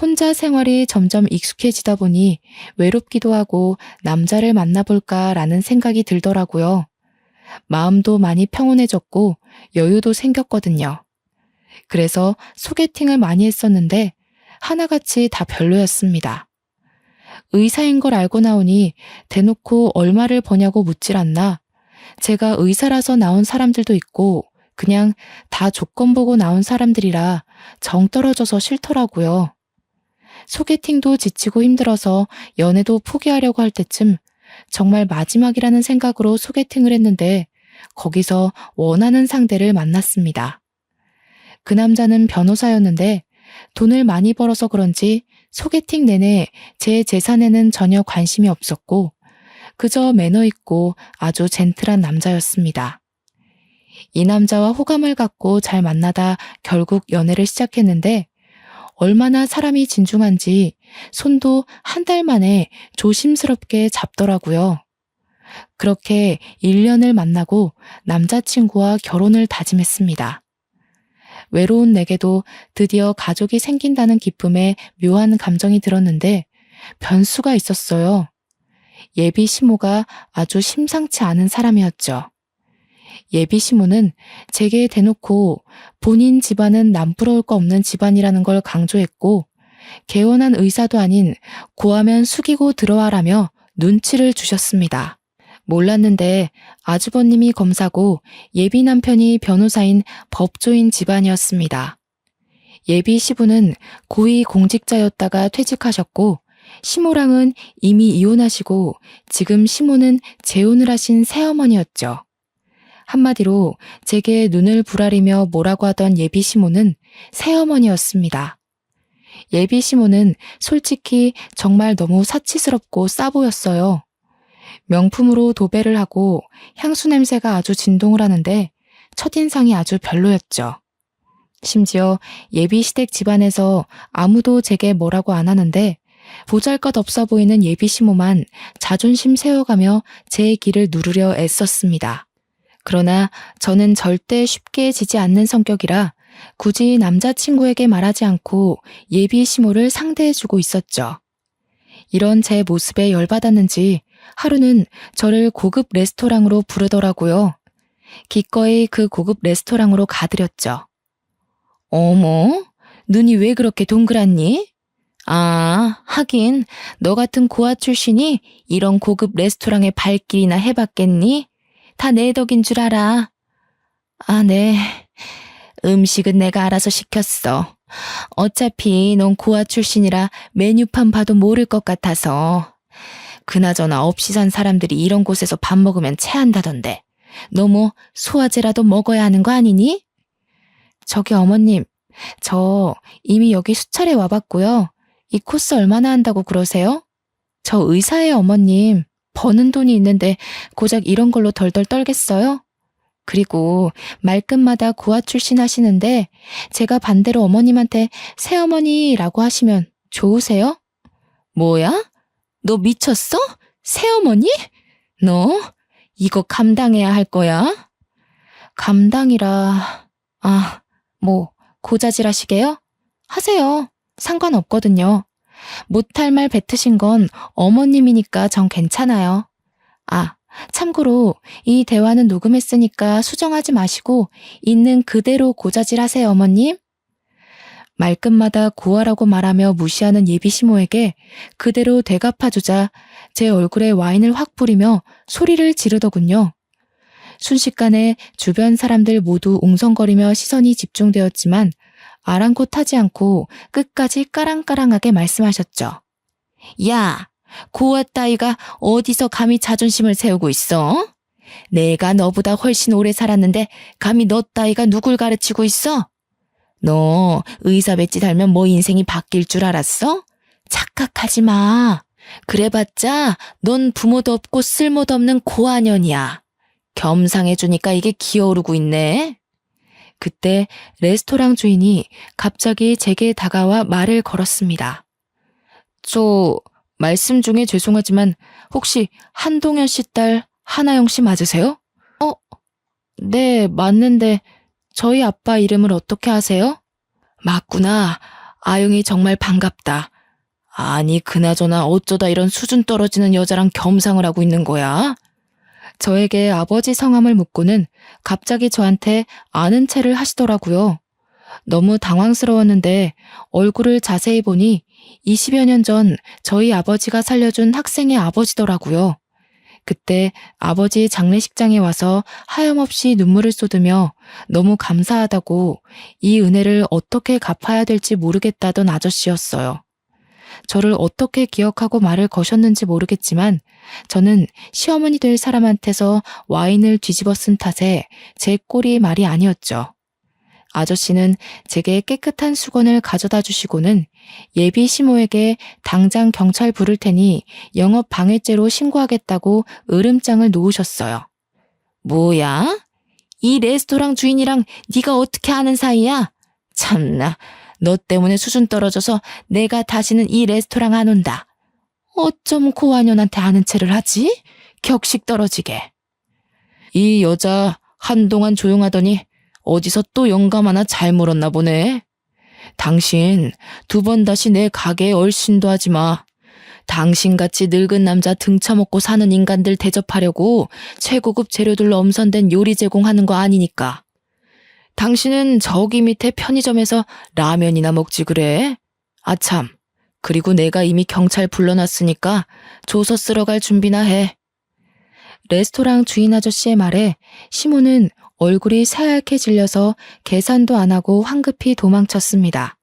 혼자 생활이 점점 익숙해지다 보니 외롭기도 하고 남자를 만나볼까라는 생각이 들더라고요. 마음도 많이 평온해졌고 여유도 생겼거든요. 그래서 소개팅을 많이 했었는데 하나같이 다 별로였습니다. 의사인 걸 알고 나오니 대놓고 얼마를 버냐고 묻질 않나. 제가 의사라서 나온 사람들도 있고 그냥 다 조건 보고 나온 사람들이라 정 떨어져서 싫더라고요. 소개팅도 지치고 힘들어서 연애도 포기하려고 할 때쯤 정말 마지막이라는 생각으로 소개팅을 했는데 거기서 원하는 상대를 만났습니다. 그 남자는 변호사였는데 돈을 많이 벌어서 그런지 소개팅 내내 제 재산에는 전혀 관심이 없었고 그저 매너 있고 아주 젠틀한 남자였습니다. 이 남자와 호감을 갖고 잘 만나다 결국 연애를 시작했는데 얼마나 사람이 진중한지 손도 한 달 만에 조심스럽게 잡더라고요. 그렇게 1년을 만나고 남자친구와 결혼을 다짐했습니다. 외로운 내게도 드디어 가족이 생긴다는 기쁨에 묘한 감정이 들었는데 변수가 있었어요. 예비 시모가 아주 심상치 않은 사람이었죠. 예비 시모는 제게 대놓고 본인 집안은 남부러울 거 없는 집안이라는 걸 강조했고 개원한 의사도 아닌 고하면 숙이고 들어와라며 눈치를 주셨습니다. 몰랐는데 아주버님이 검사고 예비 남편이 변호사인 법조인 집안이었습니다. 예비 시부는 고위 공직자였다가 퇴직하셨고 시모랑은 이미 이혼하시고 지금 시모는 재혼을 하신 새어머니였죠. 한마디로 제게 눈을 부라리며 뭐라고 하던 예비 시모는 새어머니였습니다. 예비 시모는 솔직히 정말 너무 사치스럽고 싸 보였어요. 명품으로 도배를 하고 향수 냄새가 아주 진동을 하는데 첫인상이 아주 별로였죠. 심지어 예비 시댁 집안에서 아무도 제게 뭐라고 안 하는데 보잘것없어 보이는 예비 시모만 자존심 세워가며 제 길을 누르려 애썼습니다. 그러나 저는 절대 쉽게 지지 않는 성격이라 굳이 남자친구에게 말하지 않고 예비 시모를 상대해주고 있었죠. 이런 제 모습에 열받았는지 하루는 저를 고급 레스토랑으로 부르더라고요. 기꺼이 그 고급 레스토랑으로 가드렸죠. 어머, 눈이 왜 그렇게 동그랗니? 아, 하긴 너 같은 고아 출신이 이런 고급 레스토랑에 발길이나 해봤겠니? 다 내 덕인 줄 알아. 아, 네. 음식은 내가 알아서 시켰어. 어차피 넌 고아 출신이라 메뉴판 봐도 모를 것 같아서. 그나저나 없이 산 사람들이 이런 곳에서 밥 먹으면 체한다던데. 너 뭐 소화제라도 먹어야 하는 거 아니니? 저기 어머님, 저 이미 여기 수차례 와봤고요. 이 코스 얼마나 한다고 그러세요? 저 의사예요, 어머님. 버는 돈이 있는데 고작 이런 걸로 덜덜 떨겠어요? 그리고 말끝마다 고아 출신 하시는데 제가 반대로 어머님한테 새어머니라고 하시면 좋으세요? 뭐야? 너 미쳤어? 새어머니? 너 이거 감당해야 할 거야? 감당이라... 아, 뭐 고자질 하시게요? 하세요. 상관없거든요. 못할 말 뱉으신 건 어머님이니까 전 괜찮아요. 아, 참고로 이 대화는 녹음했으니까 수정하지 마시고 있는 그대로 고자질 하세요, 어머님. 말끝마다 고아라고 말하며 무시하는 예비 시모에게 그대로 되갚아주자 제 얼굴에 와인을 확 뿌리며 소리를 지르더군요. 순식간에 주변 사람들 모두 웅성거리며 시선이 집중되었지만 아랑곳하지 않고 끝까지 까랑까랑하게 말씀하셨죠. 야, 고아 따위가 어디서 감히 자존심을 세우고 있어? 내가 너보다 훨씬 오래 살았는데 감히 너 따위가 누굴 가르치고 있어? 너 의사 배지 달면 뭐 인생이 바뀔 줄 알았어? 착각하지 마. 그래봤자 넌 부모도 없고 쓸모도 없는 고아년이야. 겸상해주니까 이게 기어오르고 있네. 그때 레스토랑 주인이 갑자기 제게 다가와 말을 걸었습니다. 저 말씀 중에 죄송하지만 혹시 한동현 씨 딸 하나영 씨 맞으세요? 네, 맞는데 저희 아빠 이름을 어떻게 아세요? 맞구나. 아영이 정말 반갑다. 아니, 그나저나 어쩌다 이런 수준 떨어지는 여자랑 겸상을 하고 있는 거야? 저에게 아버지 성함을 묻고는 갑자기 저한테 아는 체를 하시더라고요. 너무 당황스러웠는데 얼굴을 자세히 보니 20여 년 전 저희 아버지가 살려준 학생의 아버지더라고요. 그때 아버지 장례식장에 와서 하염없이 눈물을 쏟으며 너무 감사하다고 이 은혜를 어떻게 갚아야 될지 모르겠다던 아저씨였어요. 저를 어떻게 기억하고 말을 거셨는지 모르겠지만 저는 시어머니 될 사람한테서 와인을 뒤집어 쓴 탓에 제 꼴이 말이 아니었죠. 아저씨는 제게 깨끗한 수건을 가져다 주시고는 예비 시모에게 당장 경찰 부를 테니 영업 방해죄로 신고하겠다고 으름장을 놓으셨어요. 뭐야? 이 레스토랑 주인이랑 네가 어떻게 아는 사이야? 참나, 너 때문에 수준 떨어져서 내가 다시는 이 레스토랑 안 온다. 어쩜 고아년한테 아는 체를 하지? 격식 떨어지게. 이 여자 한동안 조용하더니 어디서 또 영감 하나 잘 물었나 보네. 당신 2번 다시 내 가게에 얼씬도 하지 마. 당신같이 늙은 남자 등쳐먹고 사는 인간들 대접하려고 최고급 재료들로 엄선된 요리 제공하는 거 아니니까. 당신은 저기 밑에 편의점에서 라면이나 먹지 그래? 아참, 그리고 내가 이미 경찰 불러놨으니까 조서 쓰러 갈 준비나 해. 레스토랑 주인 아저씨의 말에 시모는 얼굴이 새하얗게 질려서 계산도 안 하고 황급히 도망쳤습니다.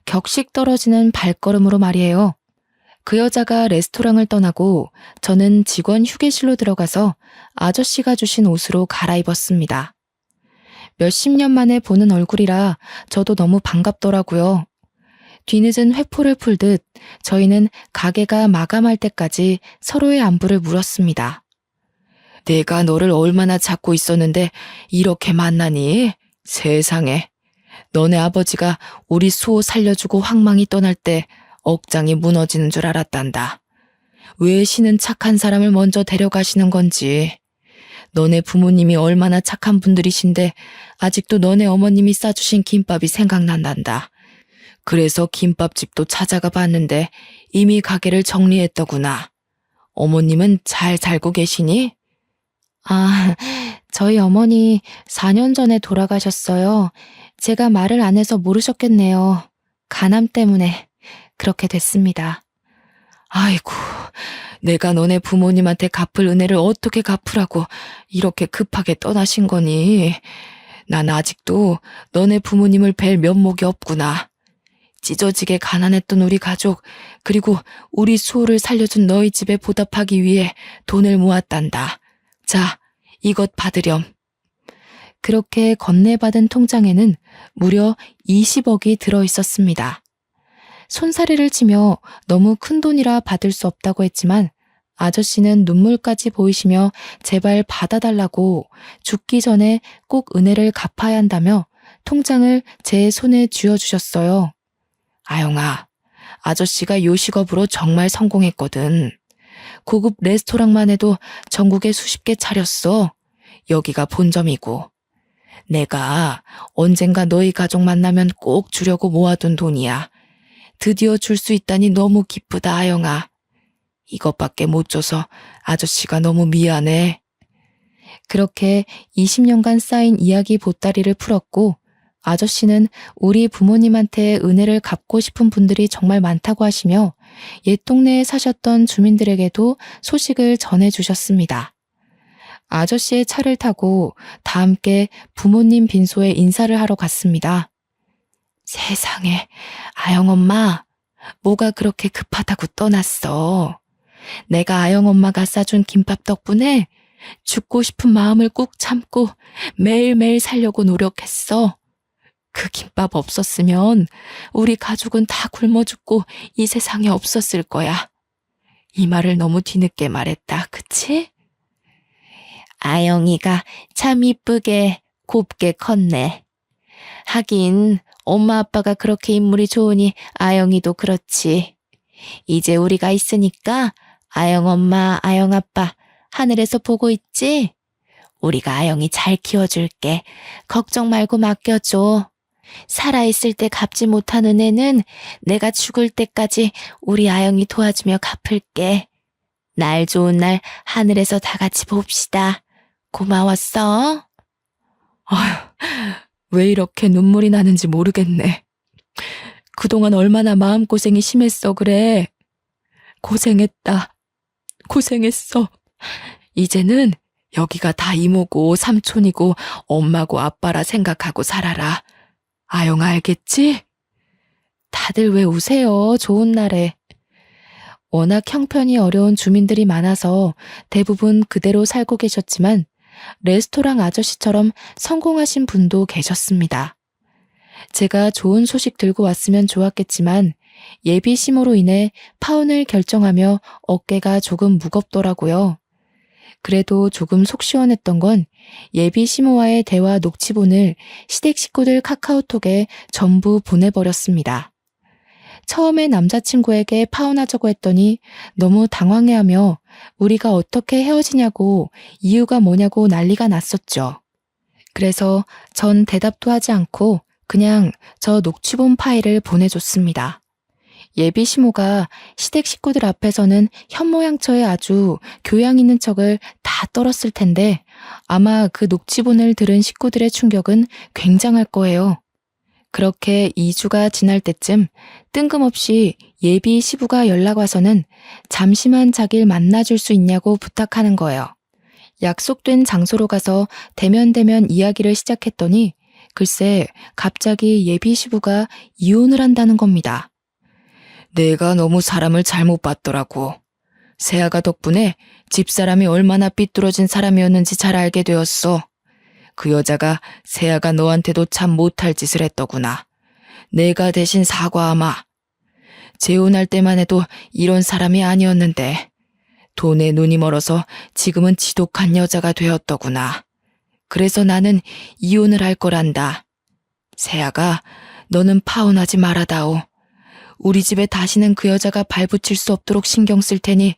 격식 떨어지는 발걸음으로 말이에요. 그 여자가 레스토랑을 떠나고 저는 직원 휴게실로 들어가서 아저씨가 주신 옷으로 갈아입었습니다. 몇십 년 만에 보는 얼굴이라 저도 너무 반갑더라고요. 뒤늦은 회포를 풀듯 저희는 가게가 마감할 때까지 서로의 안부를 물었습니다. 내가 너를 얼마나 찾고 있었는데 이렇게 만나니? 세상에. 너네 아버지가 우리 수호 살려주고 황망히 떠날 때 억장이 무너지는 줄 알았단다. 왜 신은 착한 사람을 먼저 데려가시는 건지. 너네 부모님이 얼마나 착한 분들이신데 아직도 너네 어머님이 싸주신 김밥이 생각난단다. 그래서 김밥집도 찾아가 봤는데 이미 가게를 정리했더구나. 어머님은 잘 살고 계시니? 아, 저희 어머니 4년 전에 돌아가셨어요. 제가 말을 안 해서 모르셨겠네요. 간암 때문에 그렇게 됐습니다. 아이고, 내가 너네 부모님한테 갚을 은혜를 어떻게 갚으라고 이렇게 급하게 떠나신 거니? 난 아직도 너네 부모님을 뵐 면목이 없구나. 찢어지게 가난했던 우리 가족, 그리고 우리 수호를 살려준 너희 집에 보답하기 위해 돈을 모았단다. 자, 이것 받으렴. 그렇게 건네받은 통장에는 무려 20억이 들어 있었습니다. 손사래를 치며 너무 큰 돈이라 받을 수 없다고 했지만 아저씨는 눈물까지 보이시며 제발 받아달라고 죽기 전에 꼭 은혜를 갚아야 한다며 통장을 제 손에 쥐어주셨어요. 아영아, 아저씨가 요식업으로 정말 성공했거든. 고급 레스토랑만 해도 전국에 수십 개 차렸어. 여기가 본점이고. 내가 언젠가 너희 가족 만나면 꼭 주려고 모아둔 돈이야. 드디어 줄 수 있다니 너무 기쁘다, 아영아. 이것밖에 못 줘서 아저씨가 너무 미안해. 그렇게 20년간 쌓인 이야기 보따리를 풀었고 아저씨는 우리 부모님한테 은혜를 갚고 싶은 분들이 정말 많다고 하시며 옛 동네에 사셨던 주민들에게도 소식을 전해주셨습니다. 아저씨의 차를 타고 다 함께 부모님 빈소에 인사를 하러 갔습니다. 세상에, 아영 엄마, 뭐가 그렇게 급하다고 떠났어. 내가 아영 엄마가 싸준 김밥 덕분에 죽고 싶은 마음을 꾹 참고 매일매일 살려고 노력했어. 그 김밥 없었으면 우리 가족은 다 굶어 죽고 이 세상에 없었을 거야. 이 말을 너무 뒤늦게 말했다, 그치? 아영이가 참 이쁘게 곱게 컸네. 하긴 엄마 아빠가 그렇게 인물이 좋으니 아영이도 그렇지. 이제 우리가 있으니까 아영 엄마, 아영 아빠 하늘에서 보고 있지? 우리가 아영이 잘 키워줄게. 걱정 말고 맡겨줘. 살아있을 때 갚지 못한 은혜는 내가 죽을 때까지 우리 아영이 도와주며 갚을게. 날 좋은 날 하늘에서 다 같이 봅시다. 고마웠어. 아휴, 왜 이렇게 눈물이 나는지 모르겠네. 그동안 얼마나 마음고생이 심했어, 그래. 고생했다. 고생했어. 이제는 여기가 다 이모고 삼촌이고 엄마고 아빠라 생각하고 살아라. 아영아, 알겠지? 다들 왜 우세요, 좋은 날에. 워낙 형편이 어려운 주민들이 많아서 대부분 그대로 살고 계셨지만 레스토랑 아저씨처럼 성공하신 분도 계셨습니다. 제가 좋은 소식 들고 왔으면 좋았겠지만 예비 시모로 인해 파혼을 결정하며 어깨가 조금 무겁더라고요. 그래도 조금 속 시원했던 건 예비 시모와의 대화 녹취본을 시댁 식구들 카카오톡에 전부 보내버렸습니다. 처음에 남자친구에게 파혼하자고 했더니 너무 당황해하며 우리가 어떻게 헤어지냐고 이유가 뭐냐고 난리가 났었죠. 그래서 전 대답도 하지 않고 그냥 저 녹취본 파일을 보내줬습니다. 예비 시모가 시댁 식구들 앞에서는 현모양처에 아주 교양 있는 척을 다 떨었을 텐데 아마 그 녹취본을 들은 식구들의 충격은 굉장할 거예요. 그렇게 2주가 지날 때쯤 뜬금없이 예비 시부가 연락 와서는 잠시만 자기를 만나줄 수 있냐고 부탁하는 거예요. 약속된 장소로 가서 대면대면 이야기를 시작했더니 글쎄 갑자기 예비 시부가 이혼을 한다는 겁니다. 내가 너무 사람을 잘못 봤더라고. 세아가 덕분에 집사람이 얼마나 삐뚤어진 사람이었는지 잘 알게 되었어. 그 여자가 세아가 너한테도 참 못할 짓을 했더구나. 내가 대신 사과하마. 재혼할 때만 해도 이런 사람이 아니었는데 돈에 눈이 멀어서 지금은 지독한 여자가 되었더구나. 그래서 나는 이혼을 할 거란다. 세아가 너는 파혼하지 말아다오. 우리 집에 다시는 그 여자가 발붙일 수 없도록 신경 쓸 테니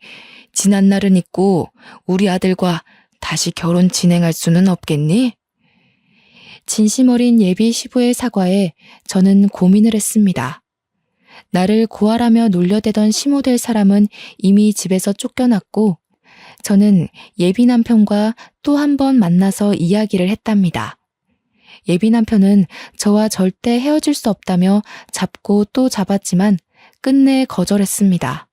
지난 날은 잊고 우리 아들과 다시 결혼 진행할 수는 없겠니? 진심 어린 예비 시부의 사과에 저는 고민을 했습니다. 나를 고아라며 놀려대던 시모 될 사람은 이미 집에서 쫓겨났고 저는 예비 남편과 또 한 번 만나서 이야기를 했답니다. 예비 남편은 저와 절대 헤어질 수 없다며 잡고 또 잡았지만 끝내 거절했습니다.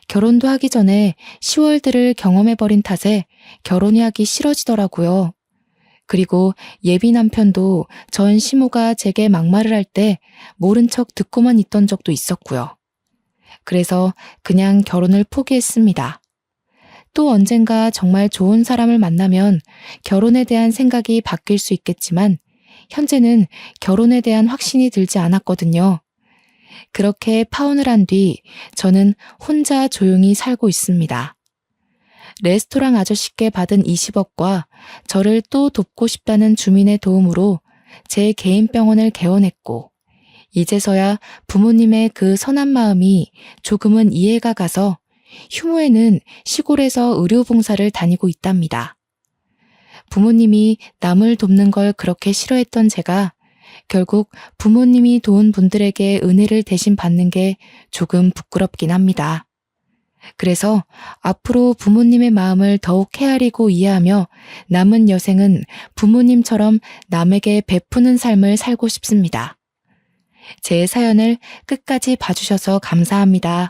결혼도 하기 전에 10월들을 경험해버린 탓에 결혼이 하기 싫어지더라고요. 그리고 예비 남편도 전 시모가 제게 막말을 할 때 모른 척 듣고만 있던 적도 있었고요. 그래서 그냥 결혼을 포기했습니다. 또 언젠가 정말 좋은 사람을 만나면 결혼에 대한 생각이 바뀔 수 있겠지만 현재는 결혼에 대한 확신이 들지 않았거든요. 그렇게 파혼을 한 뒤 저는 혼자 조용히 살고 있습니다. 레스토랑 아저씨께 받은 20억과 저를 또 돕고 싶다는 주민의 도움으로 제 개인 병원을 개원했고 이제서야 부모님의 그 선한 마음이 조금은 이해가 가서 휴무에는 시골에서 의료봉사를 다니고 있답니다. 부모님이 남을 돕는 걸 그렇게 싫어했던 제가 결국 부모님이 도운 분들에게 은혜를 대신 받는 게 조금 부끄럽긴 합니다. 그래서 앞으로 부모님의 마음을 더욱 헤아리고 이해하며 남은 여생은 부모님처럼 남에게 베푸는 삶을 살고 싶습니다. 제 사연을 끝까지 봐주셔서 감사합니다.